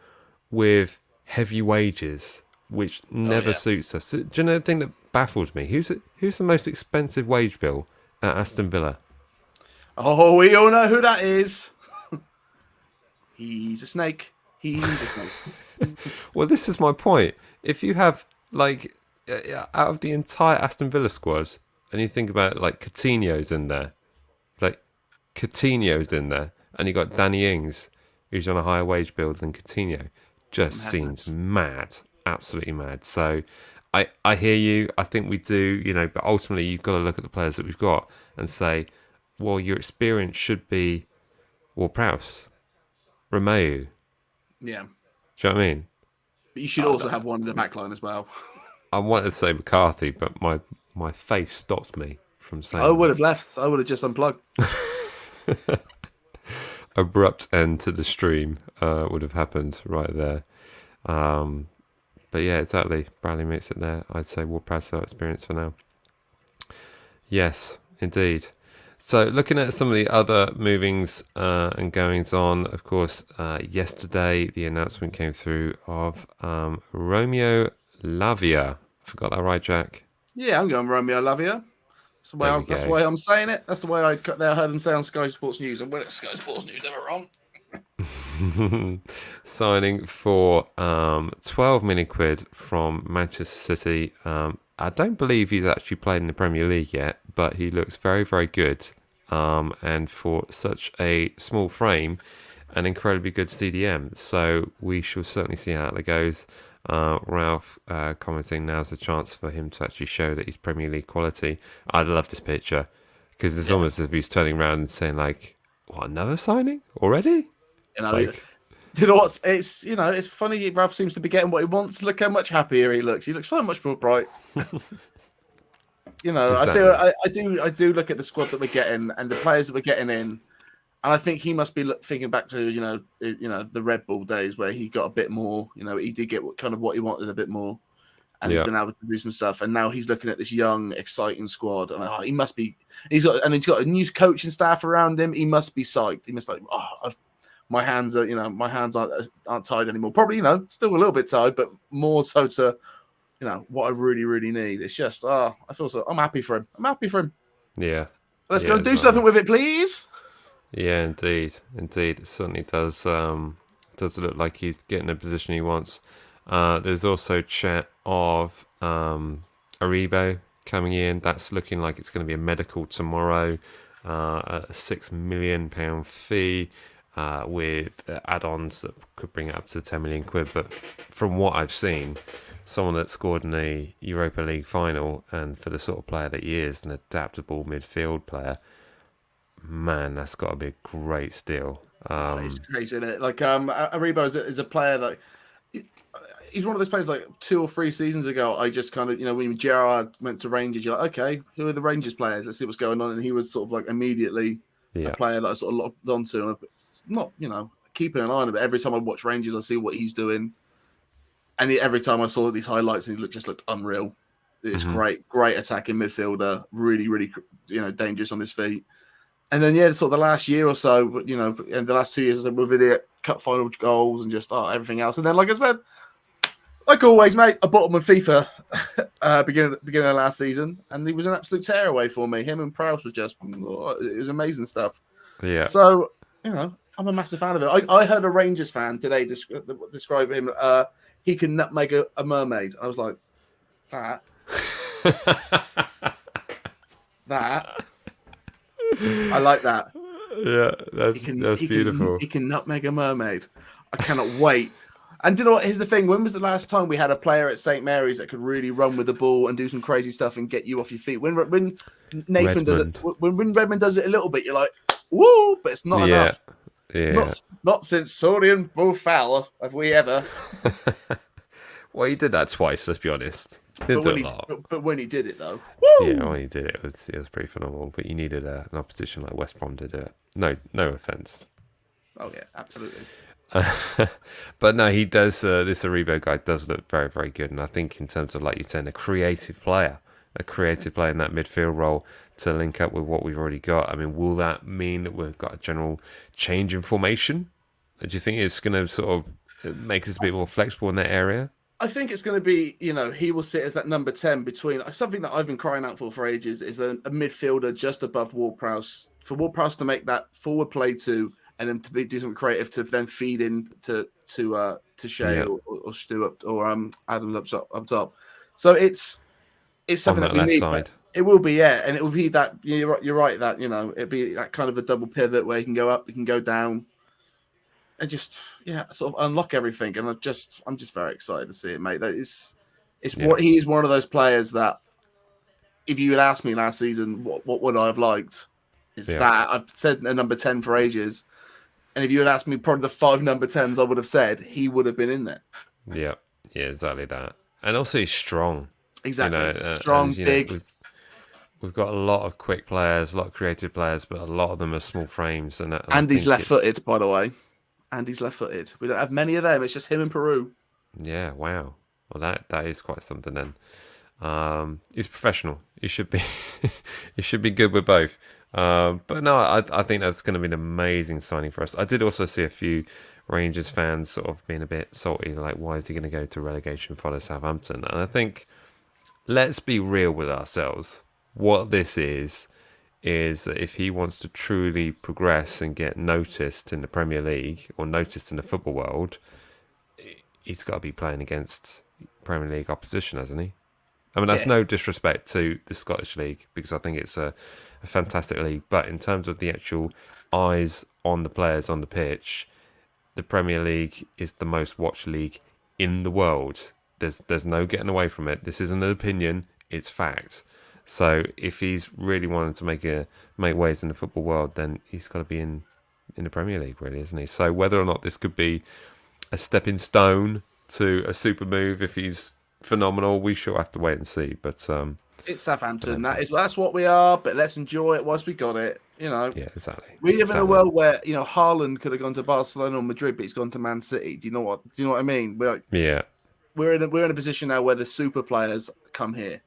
Speaker 1: with heavy wages, which never suits us. Do you know the thing that baffles me? Who's the most expensive wage bill at Aston Villa?
Speaker 2: Oh, we all know who that is. He's a snake.
Speaker 1: Well, this is my point. If you have, out of the entire Aston Villa squad, and you think about Coutinho's in there, and you got Danny Ings, who's on a higher wage bill than Coutinho, just seems mad, absolutely mad. So I hear you. I think we do, but ultimately you've got to look at the players that we've got and say, well, your experience should be Ward-Prowse, Romeu.
Speaker 2: Yeah.
Speaker 1: Do you know what I mean?
Speaker 2: But you should also have one in the back line as well.
Speaker 1: I wanted to say McCarthy, but my face stopped me from saying
Speaker 2: I would have left. I would have just unplugged.
Speaker 1: Abrupt end to the stream would have happened right there. But yeah, exactly. Bradley makes it there. I'd say Ward-Prowse experience for now. Yes, indeed. So looking at some of the other movings and goings on, of course, yesterday the announcement came through of Romeo Lavia. Forgot that right, Jack?
Speaker 2: Yeah, I'm going Romeo Lavia. That's the way I'm saying it. That's the way I heard them say on Sky Sports News. And when it's Sky Sports News ever wrong?
Speaker 1: Signing for 12 million quid from Manchester City. I don't believe he's actually played in the Premier League yet, but he looks very, very good. And for such a small frame, an incredibly good CDM. So we shall certainly see how that goes. Ralph commenting, now's the chance for him to actually show that he's Premier League quality. I love this picture because it's almost as if he's turning around and saying, like, what, another signing already?
Speaker 2: You know,
Speaker 1: Like,
Speaker 2: you know what? It's funny. Ralph seems to be getting what he wants. Look how much happier he looks. He looks so much more bright.
Speaker 1: Exactly.
Speaker 2: I do look at the squad that we're getting and the players that we're getting in, and I think he must be thinking back to the Red Bull days where he got a bit more. He did get what he wanted a bit more, and he's been able to do some stuff. And now he's looking at this young, exciting squad, and he must be. He's got a new coaching staff around him. He must be psyched. He must my hands aren't tied anymore. Probably still a little bit tied, but more so to what I really, really need. It's just, I'm happy for him.
Speaker 1: Yeah.
Speaker 2: Let's go and do something with it, please.
Speaker 1: Yeah, indeed. It certainly does. Does look like he's getting the position he wants. There's also chat of Aribo coming in. That's looking like it's going to be a medical tomorrow. A £6 million fee with add-ons that could bring it up to 10 million quid. But from what I've seen, someone that scored in the Europa League final, and for the sort of player that he is, an adaptable midfield player, man, that's got to be a great steal.
Speaker 2: It's crazy, isn't it? Like, Aribo is a player that he's one of those players. Like 2 or 3 seasons ago, I just kind of, when Gerrard went to Rangers, you're like, okay, who are the Rangers players? Let's see what's going on. And he was sort of like immediately a player that I sort of locked onto, and not keeping an eye on it. But every time I watch Rangers, I see what he's doing. And every time I saw these highlights, he just looked unreal. It's great attacking midfielder, really, really, dangerous on his feet. And then sort of the last year or so, and the last 2 years, with the cup final goals and just everything else. And then, like I said, like always, mate, I bought him on FIFA beginning of last season, and he was an absolute tearaway for me. Him and Prowse was just, it was amazing stuff.
Speaker 1: Yeah.
Speaker 2: So I'm a massive fan of it. I heard a Rangers fan today describe him. He can nutmeg a mermaid. I was like, that. I like that.
Speaker 1: Yeah, that's beautiful.
Speaker 2: He can nutmeg a mermaid. I cannot wait. And do you know what? Here's the thing. When was the last time we had a player at St. Mary's that could really run with the ball and do some crazy stuff and get you off your feet? When Nathan does it, when Redmond does it a little bit, you're like, woo, but it's not enough.
Speaker 1: Yeah.
Speaker 2: Not since Sorian Buffal have we ever.
Speaker 1: Well, he did that twice, let's be honest.
Speaker 2: But when he did it, though.
Speaker 1: Woo! Yeah, when he did it, it was pretty phenomenal. But you needed an opposition like West Brom to do it. No offence.
Speaker 2: Oh, yeah, absolutely.
Speaker 1: But no, he does. This Aribo guy does look very, very good. And I think in terms of, like you're saying, a creative player in that midfield role to link up with what we've already got. I mean, will that mean that we've got a general change in formation? Do you think it's going to sort of make us a bit more flexible in that area?
Speaker 2: I think it's going to be, he will sit as that number 10 between something that I've been crying out for ages is a midfielder just above Ward-Prowse. For Ward-Prowse to make that forward play to, and then to do something creative to then feed in to Shea or Stu or Adams up top. So it's something that we need.
Speaker 1: Side.
Speaker 2: It will be, and it will be that you're right that it'd be that kind of a double pivot where you can go up, you can go down, and just sort of unlock everything. And I'm just very excited to see it, mate. What he is one of those players that if you had asked me last season what would I have liked, that I've said a number 10 for ages. And if you had asked me probably the 5 number 10s, I would have said he would have been in there.
Speaker 1: Yeah, exactly that. And also he's strong.
Speaker 2: Exactly. Strong, big.
Speaker 1: We've got a lot of quick players, a lot of creative players, but a lot of them are small frames.
Speaker 2: And he's left-footed, by the way. And he's left-footed. We don't have many of them. It's just him and Peru.
Speaker 1: Yeah, wow. Well, that is quite something then. He's professional. He should be he should be good with both. But no, I think that's going to be an amazing signing for us. I did also see a few Rangers fans sort of being a bit salty, like, why is he going to go to relegation follow Southampton? And I think, let's be real with ourselves. What this is that if he wants to truly progress and get noticed in the Premier League or noticed in the football world, he's got to be playing against Premier League opposition, hasn't he? I mean, that's
Speaker 2: Yeah.
Speaker 1: no disrespect to the Scottish League because I think it's a fantastic league. But in terms of the actual eyes on the players on the pitch, the Premier League is the most watched league in the world. There's no getting away from it. This isn't an opinion; it's fact. So if he's really wanting to make waves in the football world, then he's got to be in the Premier League, really, isn't he? So whether or not this could be a stepping stone to a super move, if he's phenomenal, we shall have to wait and see. But
Speaker 2: It's Southampton. That's what we are. But let's enjoy it whilst we got it.
Speaker 1: yeah, exactly.
Speaker 2: We live in a world where Haaland could have gone to Barcelona or Madrid, but he's gone to Man City. Do you know what? Do you know what I mean? We're in a position now where the super players come here.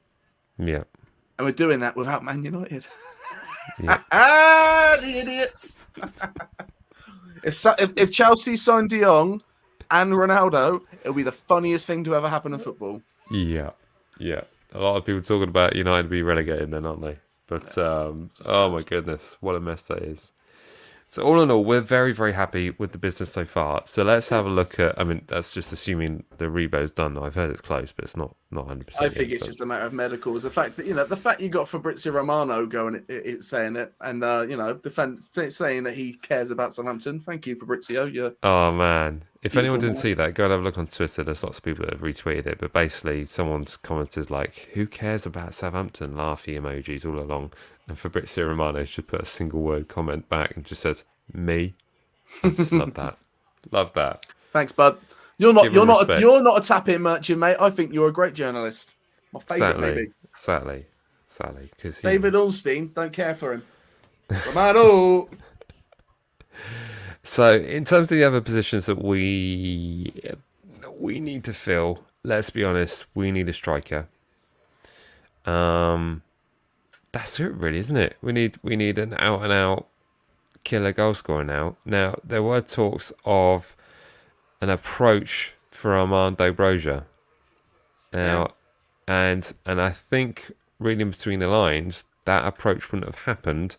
Speaker 1: Yeah.
Speaker 2: And we're doing that without Man United.
Speaker 1: Yeah.
Speaker 2: The idiots. if Chelsea signed De Jong and Ronaldo, it'll be the funniest thing to ever happen in football.
Speaker 1: Yeah. Yeah. A lot of people talking about United be relegated then, aren't they? But, oh my goodness, what a mess that is. So all in all, we're very, very happy with the business so far. So let's have a look at, I mean, that's just assuming the Rebo's done. I've heard it's close, but it's not 100%.
Speaker 2: I think it's just a matter of medicals. The fact that, the fact you got Fabrizio Romano going, saying it, and, saying that he cares about Southampton. Thank you, Fabrizio.
Speaker 1: Oh, man. If anyone didn't see that, go and have a look on Twitter. There's lots of people that have retweeted it. But basically, someone's commented, like, who cares about Southampton? Laughy emojis all along. And Fabrizio Romano should put a single word comment back and just says, me. I just love that. Love that.
Speaker 2: Thanks, bud. You're not a tap-in merchant, mate. I think you're a great journalist. My favourite, maybe.
Speaker 1: Sadly. Because
Speaker 2: David Ulstein, don't care for him. Romano.
Speaker 1: So, in terms of the other positions that we need to fill, let's be honest, we need a striker. That's it, really, isn't it? We need an out and out killer goal scorer now. Now, there were talks of an approach for Armando Broja. Now, and I think reading between the lines, that approach wouldn't have happened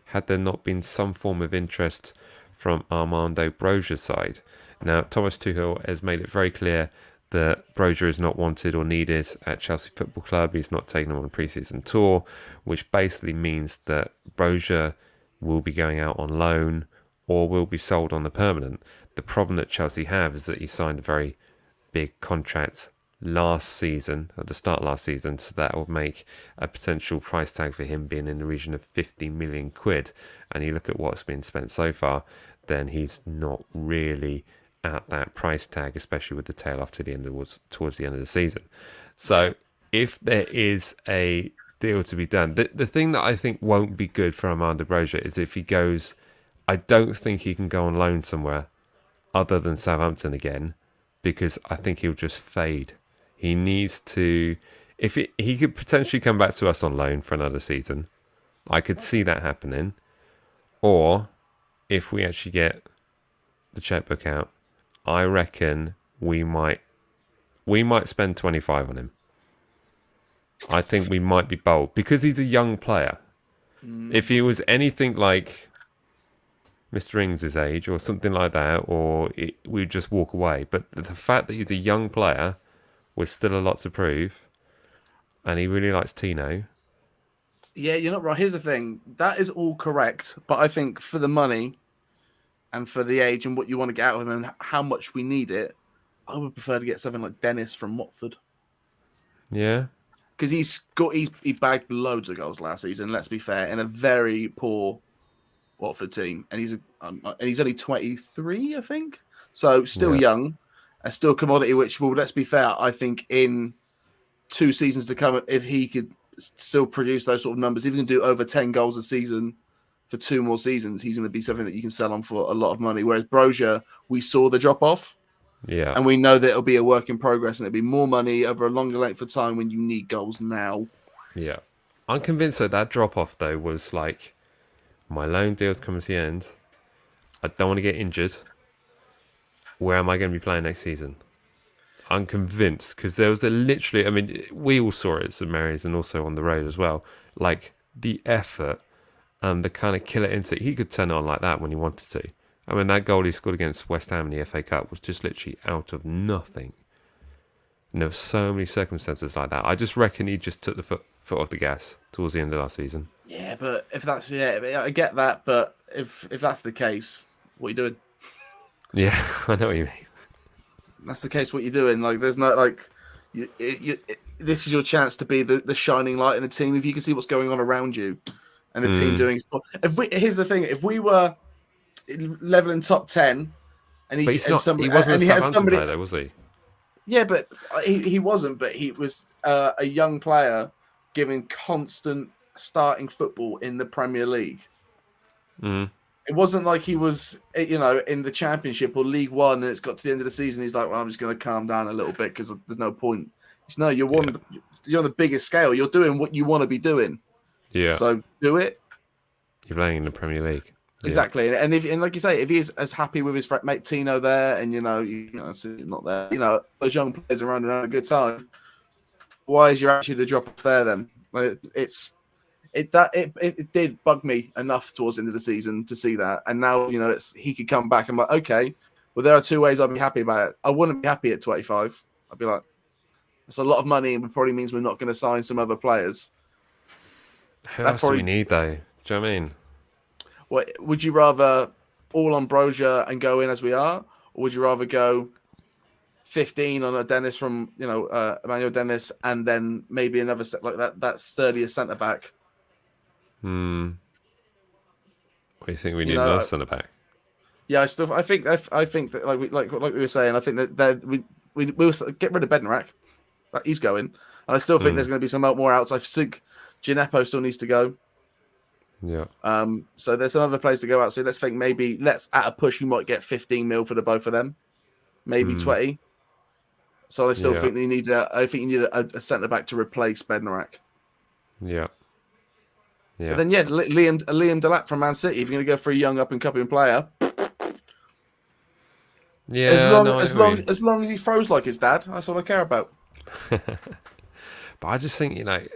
Speaker 1: had there not been some form of interest from Armando Broja's side. Now, Thomas Tuchel has made it very clear that Broja is not wanted or needed at Chelsea Football Club. He's not taking him on a pre-season tour, which basically means that Broja will be going out on loan or will be sold on the permanent. The problem that Chelsea have is that he signed a very big contract last season, at the start of last season, so that will make a potential price tag for him being in the region of 50 million quid. And you look at what's been spent so far, then he's not really at that price tag, especially with the tail off towards the end of the season. So if there is a deal to be done, the thing that I think won't be good for Armando Broja is if he goes, I don't think he can go on loan somewhere other than Southampton again, because I think he'll just fade. He needs to, he could potentially come back to us on loan for another season. I could see that happening. Or if we actually get the checkbook out, I reckon we might spend 25 on him. I think we might be bold because he's a young player. If he was anything like Mr. Ings' age or something like that, we'd just walk away. But the fact that he's a young player with still a lot to prove, and he really likes Tino.
Speaker 2: Yeah, you're not right. Here's the thing. That is all correct. But I think for the money and for the age and what you want to get out of him and how much we need it, I would prefer to get something like Dennis from Watford.
Speaker 1: Yeah.
Speaker 2: Because he bagged loads of goals last season, let's be fair, in a very poor Watford team. And he's only 23, I think. So still young. And still commodity, which will, let's be fair, I think in 2 seasons to come, if he could still produce those sort of numbers, if he can do over 10 goals a season for 2 more seasons, he's going to be something that you can sell on for a lot of money. Whereas Broja, we saw the drop off.
Speaker 1: Yeah.
Speaker 2: And we know that it'll be a work in progress and it'll be more money over a longer length of time when you need goals now.
Speaker 1: Yeah. I'm convinced that drop off, though, was like, my loan deal's coming to the end. I don't want to get injured. Where am I going to be playing next season? I'm convinced, because there was literally, I mean, we all saw it at St Mary's and also on the road as well. Like, the effort and the kind of killer instinct. He could turn it on like that when he wanted to. I mean, that goal he scored against West Ham in the FA Cup was just literally out of nothing. And there were so many circumstances like that. I just reckon he just took the foot off the gas towards the end of last season.
Speaker 2: Yeah, but if that's I get that. But if that's the case, what are you doing?
Speaker 1: Yeah, I know what you mean.
Speaker 2: That's the case. What you're doing? Like, there's no like, this is your chance to be the shining light in the team. If you can see what's going on around you, and the team doing. Here's the thing: if we were leveling top 10, and
Speaker 1: But he's not. He wasn't a Southampton player, though, was he?
Speaker 2: Yeah, but he wasn't. But he was a young player giving constant starting football in the Premier League.
Speaker 1: Mm.
Speaker 2: It wasn't like he was, in the Championship or League One, and it's got to the end of the season. He's like, "Well, I'm just going to calm down a little bit because there's no point." No, you're on the biggest scale. You're doing what you want to be doing.
Speaker 1: Yeah.
Speaker 2: So do it.
Speaker 1: You're playing in the Premier League.
Speaker 2: Exactly, yeah. And like you say, if he's as happy with his mate Tino there, and it's not there, those young players around and having a good time, why is your attitude to drop off there then? It did bug me enough towards the end of the season to see that, and now he could come back and like, okay, well there are two ways I'd be happy about it. I wouldn't be happy at 25. I'd be like, that's a lot of money, and it probably means we're not going to sign some other players.
Speaker 1: Who else do we need though? Do you know what I mean?
Speaker 2: What would you rather all on Brozier and go in as we are, or would you rather go 15 on a Dennis from Emmanuel Dennis, and then maybe another set like that sturdier centre back?
Speaker 1: What do you think we need another centre back?
Speaker 2: Yeah, I think that like we were saying, I think that we'll get rid of Bednarak. He's going, and I still think there's going to be some more outs. I think Gineppo still needs to go.
Speaker 1: Yeah.
Speaker 2: So there's some other players to go out. So let's think at a push you might get 15 mil for the both of them, maybe 20. So I still think you need a centre back to replace Bednarak.
Speaker 1: Yeah. Yeah.
Speaker 2: But then Liam Delap from Man City. If you're going to go for a young up and coming player, as long as he throws like his dad, that's all I care about.
Speaker 1: But I just think I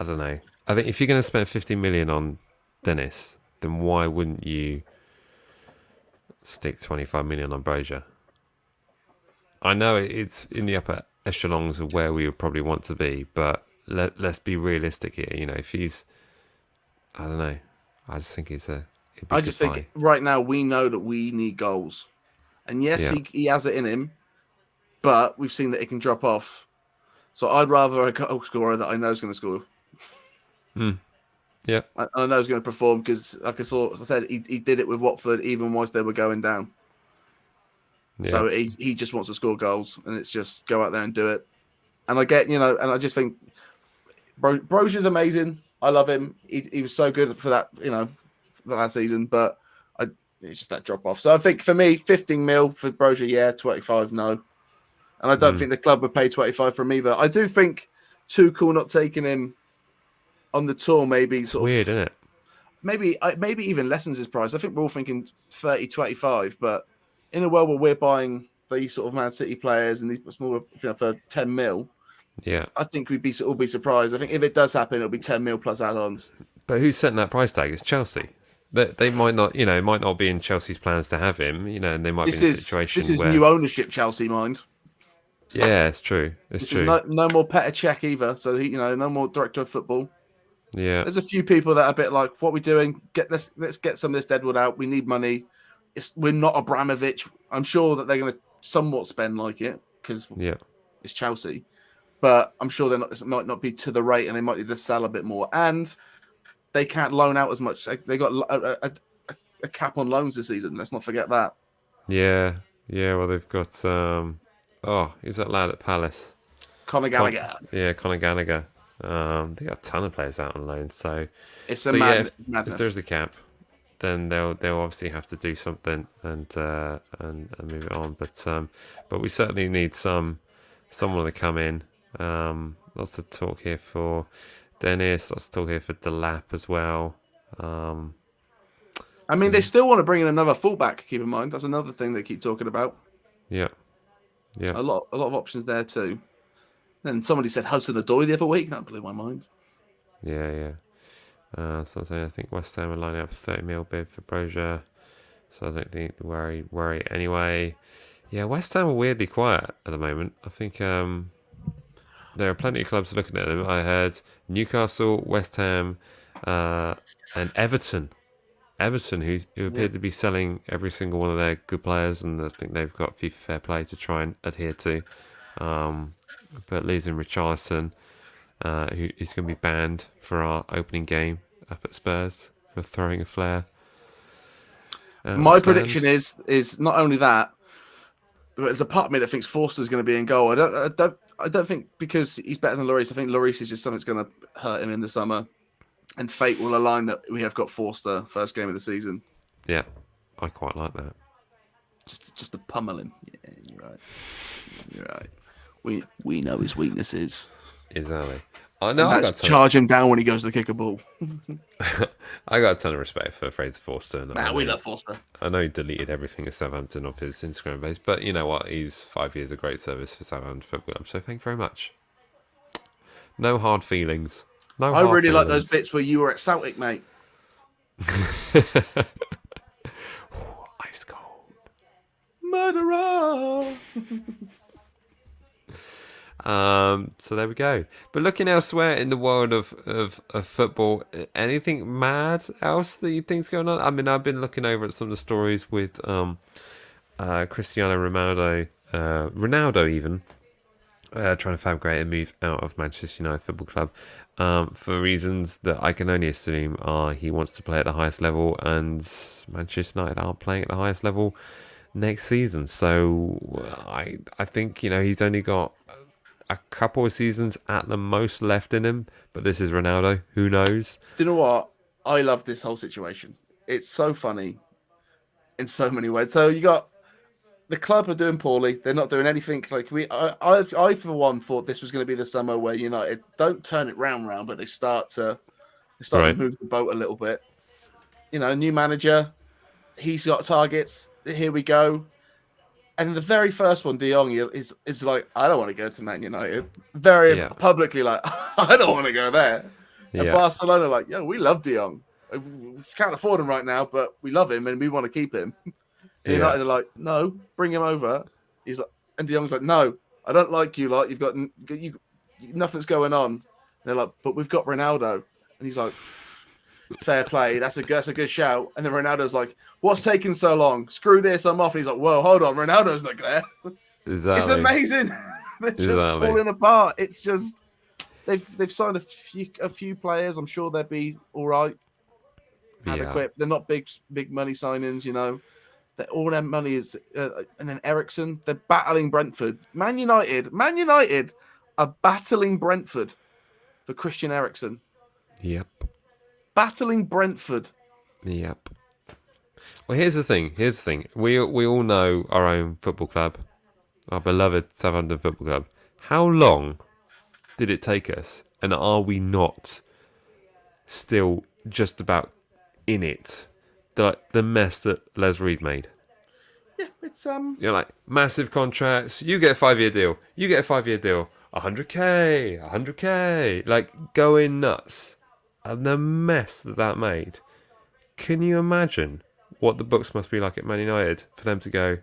Speaker 1: don't know. I think if you're going to spend 50 million on Dennis, then why wouldn't you stick 25 million on Brozier? I know it's in the upper echelons of where we would probably want to be, but let's be realistic here. If he's, I don't know. I just think I just think
Speaker 2: right now we know that we need goals, and yes, he has it in him, but we've seen that it can drop off. So I'd rather a goal scorer that I know is going to score.
Speaker 1: Yeah,
Speaker 2: I know he's going to perform because, like I said, he did it with Watford even whilst they were going down. Yeah. So he just wants to score goals, and it's just go out there and do it. And I get, and I just think Brozier's amazing. I love him. He was so good for that, for last season, but it's just that drop off. So I think for me, 15 mil for Brozier, 25 no. And I don't think the club would pay 25 for him either. I do think Tuchel not taking him on the tour maybe sort
Speaker 1: weird,
Speaker 2: of
Speaker 1: isn't it?
Speaker 2: Maybe even lessens his price. I think we're all thinking 30, 25, but in a world where we're buying these sort of Man City players and these smaller for 10 mil, I think we'd all be surprised. I think if it does happen, it'll be 10 mil plus add-ons.
Speaker 1: But who's setting that price tag? It's Chelsea. They might not, it might not be in Chelsea's plans to have him, and they might be in a situation
Speaker 2: where... This is
Speaker 1: where...
Speaker 2: new ownership, Chelsea mind.
Speaker 1: Yeah, it's true. It's true.
Speaker 2: No more Petr Cech either, so no more director of football.
Speaker 1: Yeah,
Speaker 2: there's a few people that are a bit like, what are we doing? Let's get some of this deadwood out. We need money. We're not Abramovich. I'm sure that they're going to somewhat spend like it because it's Chelsea, but I'm sure it might not be to the rate, and they might need to sell a bit more. And they can't loan out as much. They got a cap on loans this season. Let's not forget that.
Speaker 1: Yeah. Well, they've got who's that lad at Palace?
Speaker 2: Conor Gallagher.
Speaker 1: Conor Gallagher. They got a ton of players out on loan, so
Speaker 2: it's a madness.
Speaker 1: If there's a cap, then they'll obviously have to do something and move it on. But we certainly need someone to come in. Lots of talk here for Dennis. Lots of talk here for Delap as well.
Speaker 2: They still want to bring in another fullback. Keep in mind, that's another thing they keep talking about.
Speaker 1: Yeah.
Speaker 2: A lot of options there too. Then somebody said Hudson-Odoi the other week. That blew my mind.
Speaker 1: Yeah. So I think West Ham are lining up a 30 mil bid for Brozier. So I don't think the worry anyway. Yeah, West Ham are weirdly quiet at the moment. I think there are plenty of clubs looking at them. I heard Newcastle, West Ham, uh, and Everton. Everton, who
Speaker 2: Yeah.
Speaker 1: appeared to be selling every single one of their good players, and I think they've got FIFA Fair Play to try and adhere to. Um, but losing Richarlison, who is going to be banned for our opening game up at Spurs for throwing a flare.
Speaker 2: My
Speaker 1: Stand.
Speaker 2: prediction is not only that, but there's a part of me that thinks Forster's going to be in goal. I don't think because he's better than Lloris. I think Lloris is just something that's going to hurt him in the summer, and fate will align that we have got Forster first game of the season,
Speaker 1: Yeah, I quite like that.
Speaker 2: just to pummel him. Yeah, you're right. You're right. We know his weaknesses.
Speaker 1: Exactly. I know.
Speaker 2: And that's charge him down when he goes to kick a ball.
Speaker 1: I got a ton of respect for Fraser Forster. And
Speaker 2: We love Forster.
Speaker 1: I know he deleted everything at Southampton off his Instagram page, but you know what? He's 5 years of great service for Southampton Football Club. So thank you very much. No hard feelings. No.
Speaker 2: I
Speaker 1: hard
Speaker 2: really like
Speaker 1: feelings.
Speaker 2: those bits where you were at Celtic, mate.
Speaker 1: Ice cold.
Speaker 2: Murderer.
Speaker 1: So there we go. But looking elsewhere in the world of football, anything mad else that you think's going on? I mean, I've been looking over at some of the stories with Cristiano Ronaldo even trying to fabricate a move out of Manchester United Football Club for reasons that I can only assume are he wants to play at the highest level, and Manchester United aren't playing at the highest level next season. So I think he's only got a couple of seasons at the most left in him, but this is Ronaldo. Who knows?
Speaker 2: Do you know what? I love this whole situation. It's so funny in so many ways. So you got the club are doing poorly. They're not doing anything like I for one thought this was going to be the summer where United don't turn it round, but they start to
Speaker 1: Right.
Speaker 2: move the boat a little bit. New manager. He's got targets. Here we go. And the very first one, De Jong is like, I don't want to go to Man United. Very publicly, like, I don't want to go there. And Barcelona, like, yeah, we love De Jong. We can't afford him right now, but we love him and we want to keep him. And United are like, no, bring him over. He's like, and De Jong's like, no, I don't like you. Like, you've got nothing's going on. And they're like, but we've got Ronaldo. And he's like, fair play. That's a good shout. And then Ronaldo's like, what's taking so long? Screw this, I'm off. And he's like, whoa, hold on. Ronaldo's not there.
Speaker 1: Exactly.
Speaker 2: It's amazing. They're just falling apart. It's just they've signed a few players. I'm sure they'll be all right. Adequate. They're not big money signings, all their money is and then Eriksen, they're battling Brentford. Man United are battling Brentford for Christian Eriksen.
Speaker 1: Yep.
Speaker 2: Battling Brentford.
Speaker 1: Yep. Well, here's the thing. We all know our own football club, our beloved Southampton Football Club. How long did it take us, and are we not still just about in it? The mess that Les Reed made.
Speaker 2: Yeah, it's
Speaker 1: You're like, massive contracts. You get a 5-year deal. 100k, like going nuts, and the mess that made. Can you imagine what the books must be like at Man United for them to go?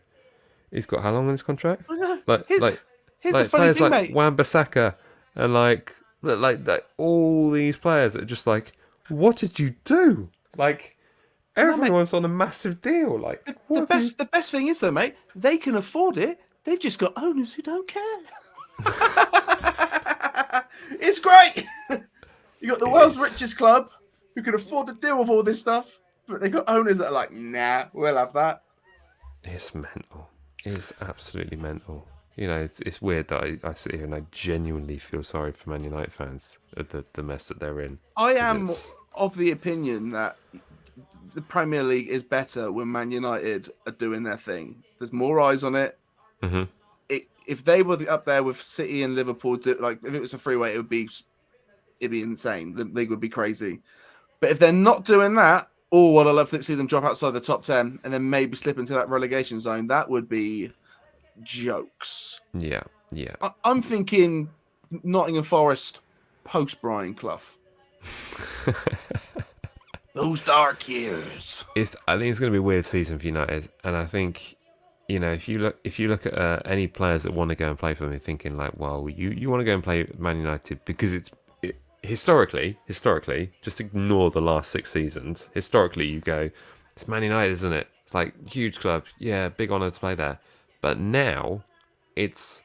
Speaker 1: He's got how long on his contract?
Speaker 2: I know.
Speaker 1: Like
Speaker 2: Here's the funny
Speaker 1: players
Speaker 2: thing,
Speaker 1: like
Speaker 2: mate.
Speaker 1: Wan-Bissaka and like all these players that are just like, what did you do? Like. Everyone's on a massive deal. Like
Speaker 2: the best thing is though, mate, they can afford it. They've just got owners who don't care. It's great. You got the world's richest club who can afford to deal with all this stuff, but they got owners that are like, nah, we'll have that.
Speaker 1: It's mental. It's absolutely mental. It's weird that I sit here and I genuinely feel sorry for Man United fans at the mess that they're in.
Speaker 2: I am of the opinion that the Premier League is better when Man United are doing their thing. There's more eyes on it.
Speaker 1: Mm-hmm.
Speaker 2: If they were up there with City and Liverpool, like if it was a freeway, it'd be insane. The league would be crazy. But if they're not doing that, what I love to see them drop outside the top 10 and then maybe slip into that relegation zone. That would be jokes.
Speaker 1: Yeah.
Speaker 2: I'm thinking Nottingham Forest post Brian Clough. Those dark years.
Speaker 1: I think it's going to be a weird season for United, and I think if you look at any players that want to go and play for them, you're thinking like, well, you want to go and play Man United because historically, just ignore the last 6 seasons. Historically, you go, it's Man United, isn't it? It's like huge club, yeah, big honour to play there. But now, it's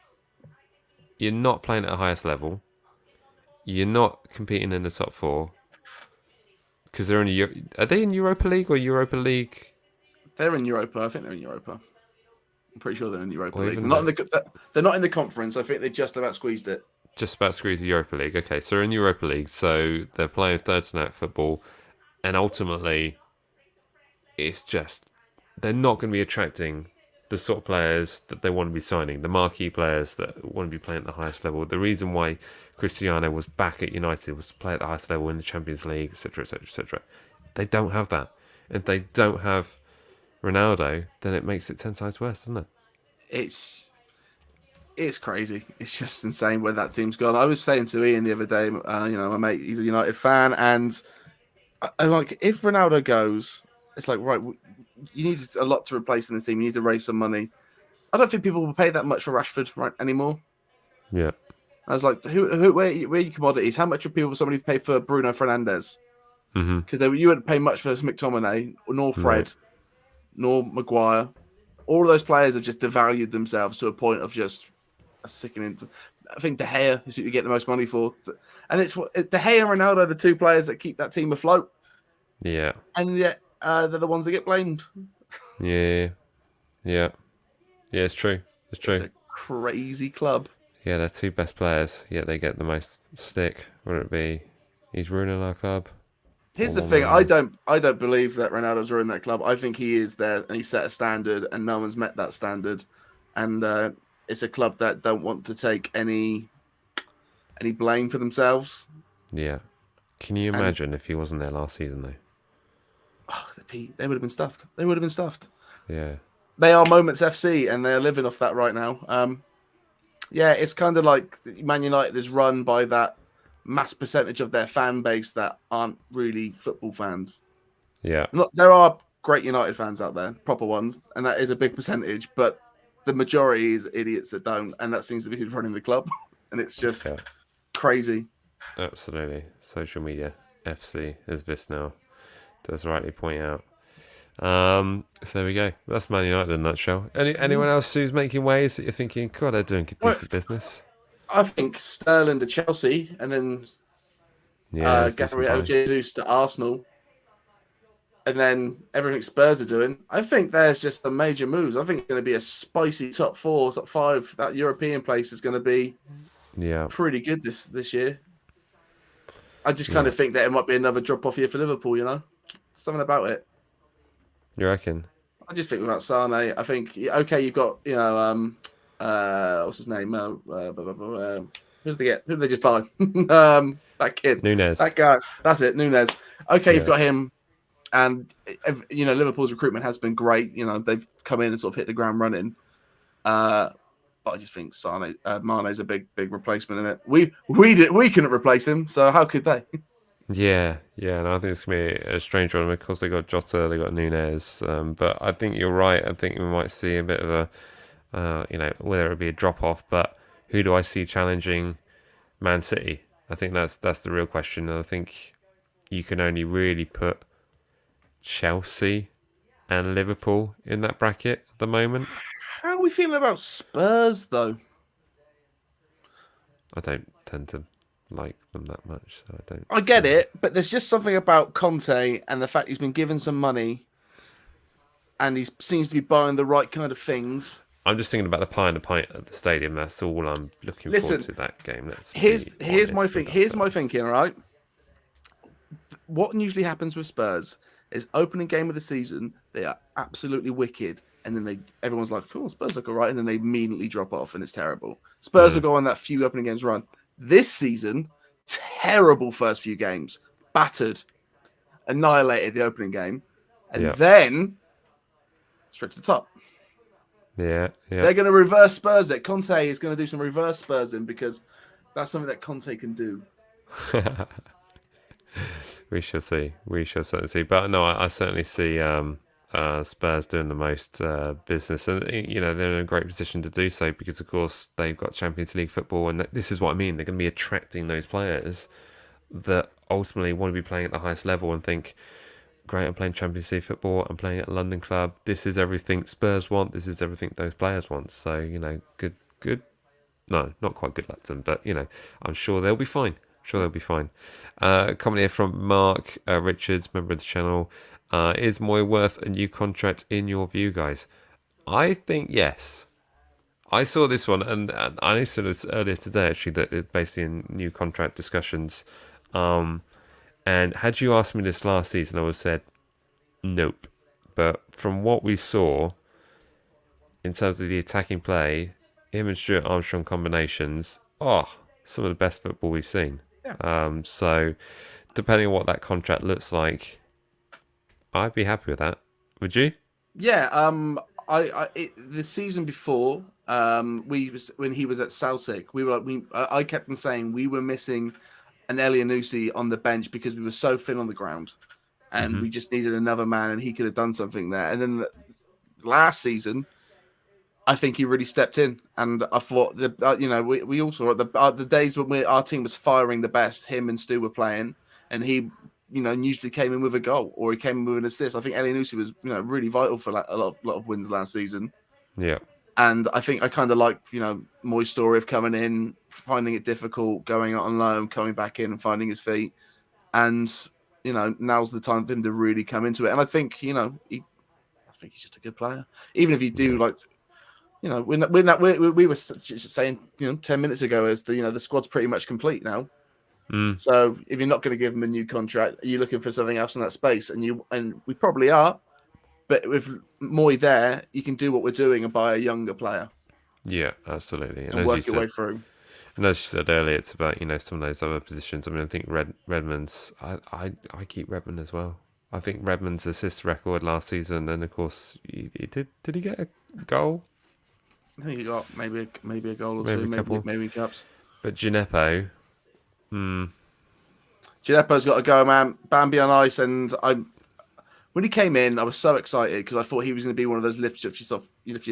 Speaker 1: you're not playing at the highest level. You're not competing in the top four because they're are they in Europa League or Europa League?
Speaker 2: They're in Europa. I think they're in Europa. I'm pretty sure they're in the Europa
Speaker 1: Or
Speaker 2: League.
Speaker 1: even
Speaker 2: They're not in the conference. I think they just about squeezed it.
Speaker 1: just about squeeze the Europa League. Okay, so they're in Europa League, so they're playing third-to-night football, and ultimately, it's just they're not going to be attracting the sort of players that they want to be signing, the marquee players that want to be playing at the highest level. The reason why Cristiano was back at United was to play at the highest level in the Champions League, etc., etc., etc. They don't have that. If they don't have Ronaldo, then it makes it 10 times worse, doesn't it?
Speaker 2: It's crazy. It's just insane where that team's gone. I was saying to Ian the other day, my mate, he's a United fan, and I'm like, if Ronaldo goes, it's like, right, you need a lot to replace in the team. You need to raise some money. I don't think people will pay that much for Rashford right anymore.
Speaker 1: Yeah.
Speaker 2: I was like, where are your commodities? How much would somebody pay for Bruno Fernandes? Because you wouldn't pay much for McTominay, nor Fred, nor Maguire. All of those players have just devalued themselves to a point of just a sickening. I think De Gea is who you get the most money for, and it's De Gea and Ronaldo are the two players that keep that team afloat.
Speaker 1: Yeah.
Speaker 2: And yet they're the ones that get blamed.
Speaker 1: Yeah. It's true. It's true.
Speaker 2: It's a crazy club.
Speaker 1: Yeah, they're two best players, yet they get the most stick. Whether it be he's ruining our club.
Speaker 2: Here's the thing: I don't believe that Ronaldo's ruined that club. I think he is there and he set a standard, and no one's met that standard. And it's a club that don't want to take any blame for themselves.
Speaker 1: Yeah. Can you imagine if he wasn't there last season though?
Speaker 2: Oh, they would have been stuffed. They would have been stuffed.
Speaker 1: Yeah.
Speaker 2: They are Moments FC, and they're living off that right now. Yeah, it's kind of like Man United is run by that mass percentage of their fan base that aren't really football fans.
Speaker 1: Yeah.
Speaker 2: There are great United fans out there, proper ones, and that is a big percentage, but the majority is idiots that don't, and that seems to be who's running the club. And it's just crazy.
Speaker 1: Absolutely. Social media FC, as this now does rightly point out. So there we go. That's Man United in a nutshell. Anyone else who's making waves that you're thinking, God, they're doing decent business?
Speaker 2: I think Sterling to Chelsea, and then Gabriel Jesus to Arsenal, and then everything Spurs are doing. I think there's just some major moves. I think it's going to be a spicy top 4, top 5. That European place is going to be pretty good this year. I just kind of think that it might be another drop off year for Liverpool. Something about it.
Speaker 1: You reckon?
Speaker 2: I just think without Sane, I think you've got what's his name? Who did they get? Who did they just buy? That kid,
Speaker 1: Nunes.
Speaker 2: That guy. That's it, Nunes. Okay, you've got him, and Liverpool's recruitment has been great. They've come in and sort of hit the ground running. But I just think Mane's a big replacement in it. We couldn't replace him, so how could they?
Speaker 1: Yeah, and I think it's going to be a strange one. Of course, they got Jota, they got Nunes, but I think you're right. I think we might see a bit of a, whether it be a drop off, but who do I see challenging Man City? I think that's the real question. And I think you can only really put Chelsea and Liverpool in that bracket at the moment.
Speaker 2: How are we feeling about Spurs, though?
Speaker 1: I don't tend to like them that much, so I don't.
Speaker 2: I get it, but there's just something about Conte and the fact he's been given some money, and he seems to be buying the right kind of things.
Speaker 1: I'm just thinking about the pie and the pint at the stadium. That's all I'm looking forward to that game.
Speaker 2: Here's my thinking. All right, what usually happens with Spurs is opening game of the season, they are absolutely wicked, and then everyone's like, "Cool, Spurs look all right," and then they immediately drop off, and it's terrible. Spurs will go on that few opening games run. This season, terrible first few games, battered, annihilated the opening game, and then straight to the top.
Speaker 1: Yeah.
Speaker 2: They're going to reverse Spurs it. Conte is going to do some reverse Spursing because that's something that Conte can do.
Speaker 1: We shall see. We shall certainly see. But no, I certainly see Spurs doing the most business, and they're in a great position to do so because, of course, they've got Champions League football, and this is what I mean. They're going to be attracting those players that ultimately want to be playing at the highest level and think, great, I'm playing Champions League football, I'm playing at a London club. This is everything Spurs want. This is everything those players want. So good. No, not quite good luck to them, but I'm sure they'll be fine. Comment here from Mark Richards, member of the channel. Is Moy worth a new contract in your view, guys? I think yes. I saw this one, and I said this earlier today, actually, that it's basically in new contract discussions. And had you asked me this last season, I would have said nope. But from what we saw, in terms of the attacking play, him and Stuart Armstrong combinations, some of the best football we've seen.
Speaker 2: Yeah.
Speaker 1: So, depending on what that contract looks like, I'd be happy with that. Would you?
Speaker 2: Yeah. The season before, when he was at Celtic, I kept on saying we were missing an Elianusi on the bench because we were so thin on the ground, and we just needed another man, and he could have done something there. And then last season, I think he really stepped in, and I thought we all saw the days when our team was firing the best. Him and Stu were playing, and he usually came in with a goal or he came in with an assist. I think Elianusi was really vital for a lot of wins last season.
Speaker 1: Yeah.
Speaker 2: And I think I kind of like Moy's story of coming in, finding it difficult, going out on loan, coming back in and finding his feet, and now's the time for him to really come into it. And I think I think he's just a good player, even if you do we were just saying 10 minutes ago as the squad's pretty much complete now. So if you're not going to give him a new contract, are you looking for something else in that space? And we probably are, but with Moy there, you can do what we're doing and buy a younger player.
Speaker 1: Yeah, absolutely,
Speaker 2: and work your way through.
Speaker 1: And as you said earlier, it's about some of those other positions. I mean, I think Redmond's. I keep Redmond as well. I think Redmond's assist record last season, and of course, he did he get a goal?
Speaker 2: I think he got maybe a goal or two, maybe cups.
Speaker 1: But Gineppo.
Speaker 2: Gineppo's got to go, man. Bambi on ice, and when he came in, I was so excited because I thought he was going to be one of those lift your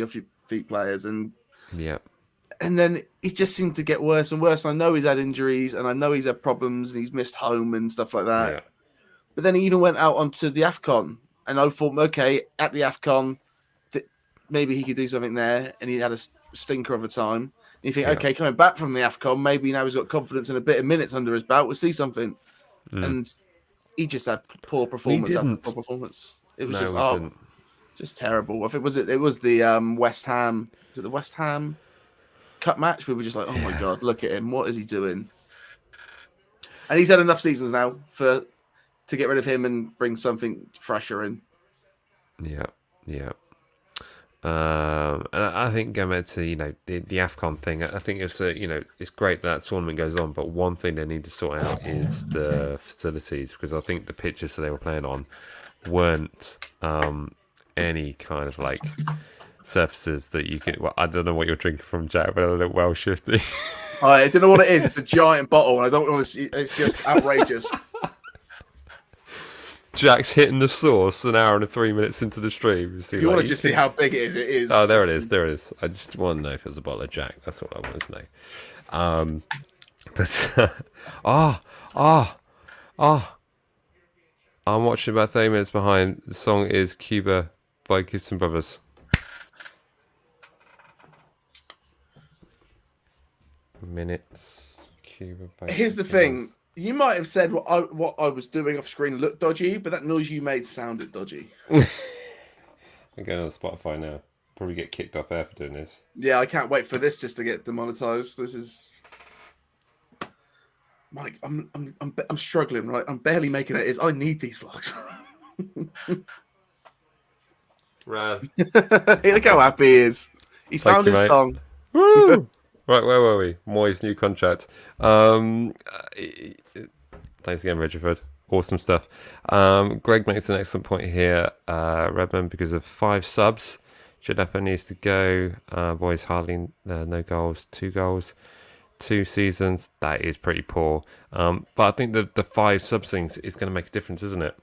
Speaker 2: feet players, and then it just seemed to get worse and worse. I know he's had injuries, and I know he's had problems, and he's missed home and stuff like that.
Speaker 1: Yeah.
Speaker 2: But then he even went out onto the AFCON, and I thought, okay, at the AFCON, maybe he could do something there, and he had a stinker of a time. You think, okay, coming back from the AFCON, maybe now he's got confidence and a bit of minutes under his belt. We'll see something. And he just had poor performance. It was just terrible. I think it was the West Ham. Was it the West Ham Cup match? We were just like, oh my god, look at him. What is he doing? And he's had enough seasons now to get rid of him and bring something fresher in.
Speaker 1: Yeah. And I think going back to the AFCON thing, I think it's it's great that tournament goes on, but one thing they need to sort out is the facilities, because I think the pitches that they were playing on weren't any kind of surfaces that you could. Well, I don't know what you're drinking from, Jack, but I look well shifty.
Speaker 2: I don't know what it is. It's a giant bottle, and I don't want to see. It's just outrageous.
Speaker 1: Jack's hitting the sauce an hour and 3 minutes into the stream.
Speaker 2: If you want to just see how big it is.
Speaker 1: Oh, there it is. I just want to know if it was a bottle of Jack. That's what I wanted to know. I'm watching about 30 minutes behind. The song is Cuba by Gibson Brothers. Minutes. Cuba by
Speaker 2: Here's the thing. You might have said what I was doing off screen looked dodgy, but that noise you made sounded dodgy.
Speaker 1: I'm going on Spotify now. Probably get kicked off air for doing this.
Speaker 2: Yeah, I can't wait for this just to get demonetized. This is, Mike. I'm struggling, right? I'm barely making it. I need these vlogs.
Speaker 1: Right.
Speaker 2: Look how happy he is. He's found his song.
Speaker 1: Woo! Right, where were we? Moy's new contract. Thanks again, Richard. Awesome stuff. Greg makes an excellent point here. Redmond, because of 5 subs, Gineppo needs to go. Boys hardly no goals, 2 goals, 2 seasons. That is pretty poor. But I think the 5 subs things is going to make a difference, isn't it?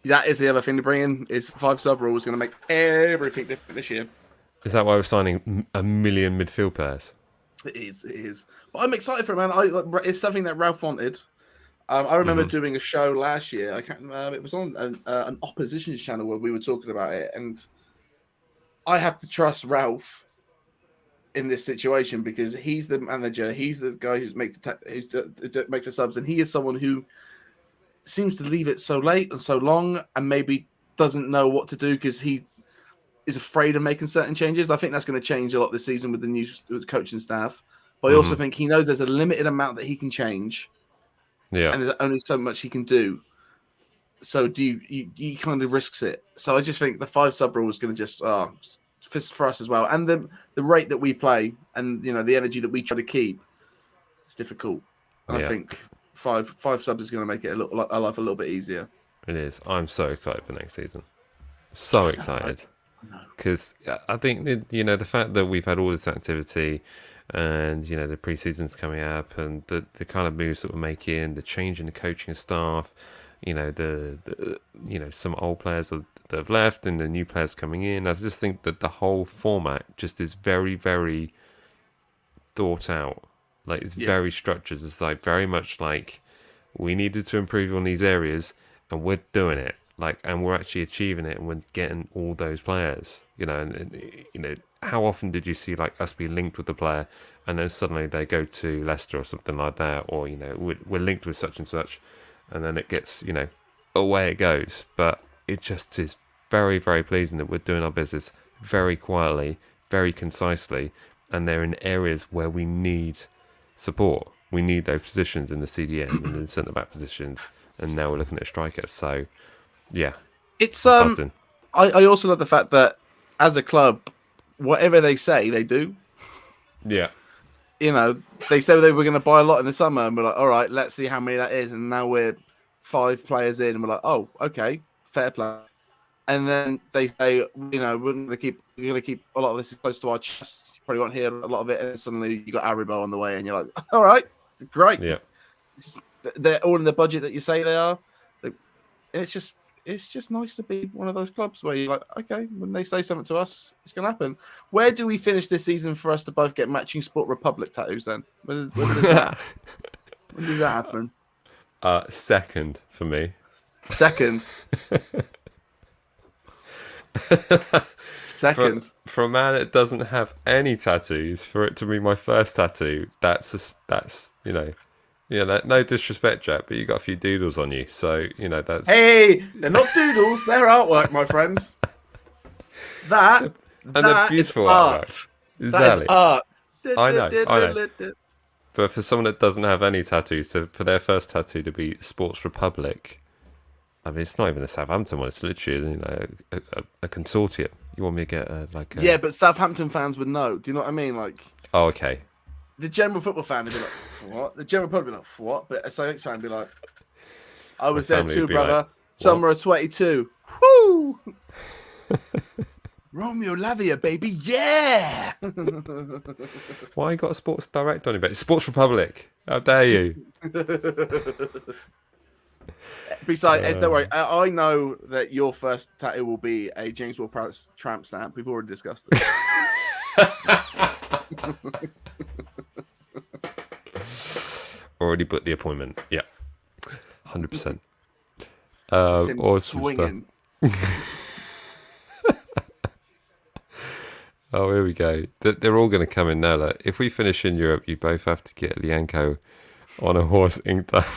Speaker 2: that is the other thing to bring in. Is 5-sub rule is going to make everything different this year.
Speaker 1: Is that why we're signing a million midfield players?
Speaker 2: It is. But I'm excited for it, man. It's something that Ralph wanted. I remember doing a show last year. I can't remember. It was on an opposition's channel where we were talking about it, and I have to trust Ralph in this situation because he's the manager. He's the guy who makes the subs, and he is someone who seems to leave it so late and so long, and maybe doesn't know what to do because he is afraid of making certain changes. I think that's going to change a lot this season with the new coaching staff. But I also think he knows there's a limited amount that he can change.
Speaker 1: Yeah.
Speaker 2: And there's only so much he can do. So he kind of risks it. So I just think the 5-sub rule is going to just for us as well. And the rate that we play and the energy that we try to keep, it's difficult. And I think five subs is going to make it our life a little bit easier.
Speaker 1: It is. I'm so excited for next season. So excited. Because I think the fact that we've had all this activity and the pre-season's coming up and the kind of moves that we're making, the change in the coaching staff, some old players that have left and the new players coming in, I just think that the whole format just is very, very thought out. Like it's very structured. It's like very much like we needed to improve on these areas and we're doing it. And we're actually achieving it, and we're getting all those players. How often did you see us be linked with the player, and then suddenly they go to Leicester or something like that, or we're linked with such and such, and then it gets away it goes. But it just is very, very pleasing that we're doing our business very quietly, very concisely, and they're in areas where we need support. We need those positions in the CDM and the centre back positions, and now we're looking at strikers. So. Yeah,
Speaker 2: it's I also love the fact that as a club, whatever they say, they do.
Speaker 1: Yeah,
Speaker 2: they said they were going to buy a lot in the summer, and we're like, all right, let's see how many that is. And now we're 5 players in, and we're like, oh, okay, fair play. And then they say, we're going to keep a lot of this close to our chest. You probably won't hear a lot of it, and suddenly you got Aribo on the way, and you're like, all right, great.
Speaker 1: Yeah,
Speaker 2: they're all in the budget that you say they are. It's just nice to be one of those clubs where you're like, okay, when they say something to us, it's going to happen. Where do we finish this season for us to both get matching Sport Republic tattoos then? When does that happen?
Speaker 1: Second for me.
Speaker 2: Second. Second.
Speaker 1: For a man that doesn't have any tattoos, for it to be my first tattoo, that's no disrespect, Jack, but you got a few doodles on you, so that's.
Speaker 2: Hey, they're not doodles; they're artwork, my friends. That
Speaker 1: they're beautiful
Speaker 2: is art.
Speaker 1: Artwork. Exactly.
Speaker 2: That is art.
Speaker 1: I know. But for someone that doesn't have any tattoos, for their first tattoo to be Sports Republic, I mean, it's not even a Southampton one; it's literally a consortium. You want me to get
Speaker 2: Yeah, but Southampton fans would know. Do you know what I mean?
Speaker 1: Oh, okay.
Speaker 2: The general football fan would be like, what? The general public would be like, what? But a Celtics fan would be like, I was there too, brother. Like, summer of 22. Woo! Romeo Lavia, baby, yeah!
Speaker 1: Why you got a Sports Direct on your back? Sports Republic. How dare you?
Speaker 2: Besides, don't worry. I know that your first tattoo will be a James Ward-Prowse tramp stamp. We've already discussed this.
Speaker 1: Already booked the appointment. Yeah, 100%.
Speaker 2: Swinging.
Speaker 1: Oh, here we go. They're all going to come in now. Like, if we finish in Europe, you both have to get Lianco on a horse inked up.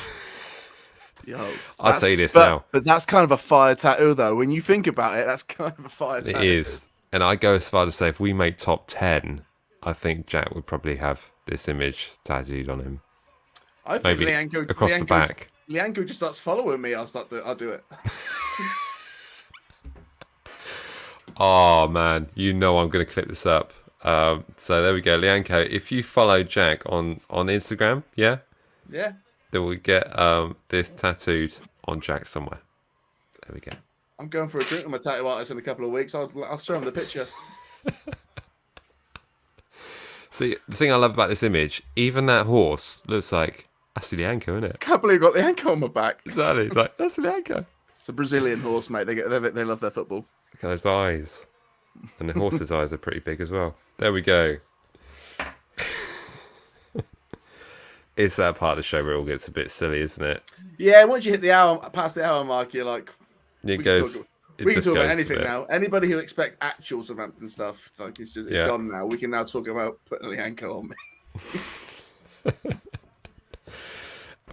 Speaker 1: I'll say this now.
Speaker 2: But that's kind of a fire tattoo, though. When you think about it, that's kind of a fire tattoo.
Speaker 1: It is. And I go as far to say, if we make top 10, I think Jack would probably have this image tattooed on him.
Speaker 2: I think
Speaker 1: maybe across the back.
Speaker 2: Lianco just starts following me. I'll do it.
Speaker 1: Oh man, I'm going to clip this up. So there we go, Lianco. If you follow Jack on Instagram, yeah,
Speaker 2: then
Speaker 1: we'll get this tattooed on Jack somewhere. There we go.
Speaker 2: I'm going for a drink with my tattoo artist in a couple of weeks. I'll show him the picture.
Speaker 1: See, the thing I love about this image, even that horse looks like that's Lianco, isn't it?
Speaker 2: I can't believe I got Lianco on my back.
Speaker 1: Exactly. It's like, that's Lianco.
Speaker 2: It's a Brazilian horse, mate. They love their football.
Speaker 1: Look at those eyes. And the horse's eyes are pretty big as well. There we go. It's that part of the show where it all gets a bit silly, isn't it?
Speaker 2: Yeah, once you hit past the hour mark, you're like,
Speaker 1: It
Speaker 2: we
Speaker 1: goes.
Speaker 2: can talk about
Speaker 1: goes
Speaker 2: anything
Speaker 1: a bit.
Speaker 2: now. Anybody who expects actual Southampton stuff, it's like it's gone now. We can now talk about putting Lianco on me.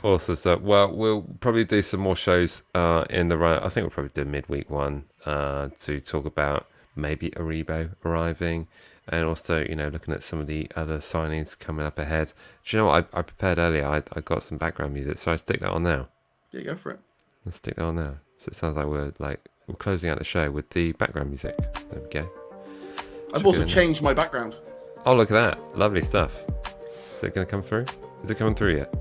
Speaker 1: Awesome stuff. Well, we'll probably do some more shows in the run. I think we'll probably do a midweek one to talk about maybe Aribo arriving, and also, you know, looking at some of the other signings coming up ahead. Do you know what I prepared earlier? I got some background music, so I stick that on now.
Speaker 2: Yeah, go for it.
Speaker 1: Let's stick that on now. So it sounds like we're closing out the show with the background music. There we go.
Speaker 2: I've also changed my background.
Speaker 1: Oh, look at that! Lovely stuff. Is it going to come through? Is it coming through yet?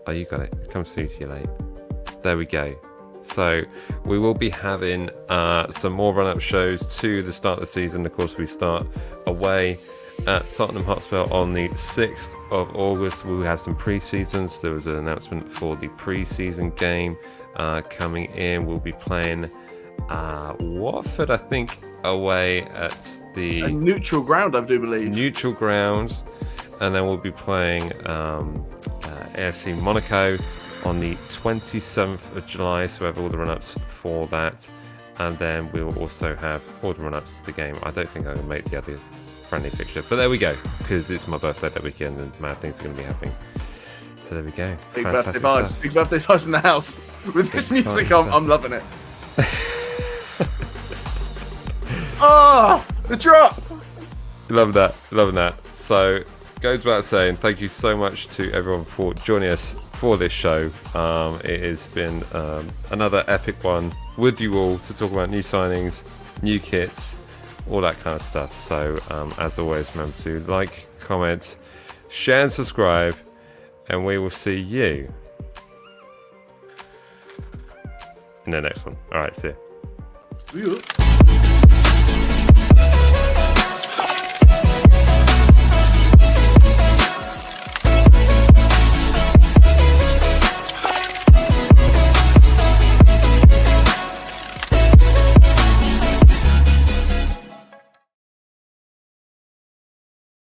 Speaker 1: Oh, you got it. It comes through to you late. There we go. So we will be having some more run-up shows to the start of the season. Of course, we start away at Tottenham Hotspur on the 6th of August. We will have some pre-seasons. There was an announcement for the pre-season game coming in. We'll be playing Watford, I think, away at the...
Speaker 2: A neutral ground, I do believe.
Speaker 1: Neutral grounds. And then we'll be playing AFC Monaco on the 27th of July, so we have all the run-ups for that. And then we will also have all the run-ups to the game. I don't think I'm going to make the other friendly fixture, but there we go, because it's my birthday that weekend and mad things are going to be happening. So there we go.
Speaker 2: Big
Speaker 1: Fantastic
Speaker 2: birthday vibes.
Speaker 1: stuff.
Speaker 2: Big birthday vibes in the house. With this
Speaker 1: Exciting
Speaker 2: music,
Speaker 1: stuff.
Speaker 2: I'm loving it. Oh, the drop!
Speaker 1: Loving that. So, goes without saying, thank you so much to everyone for joining us for this show. It has been another epic one with you all to talk about new signings, new kits, all that kind of stuff. So, as always, remember to like, comment, share and subscribe, and we will see you in the next one. Alright, see ya.
Speaker 2: Yeah.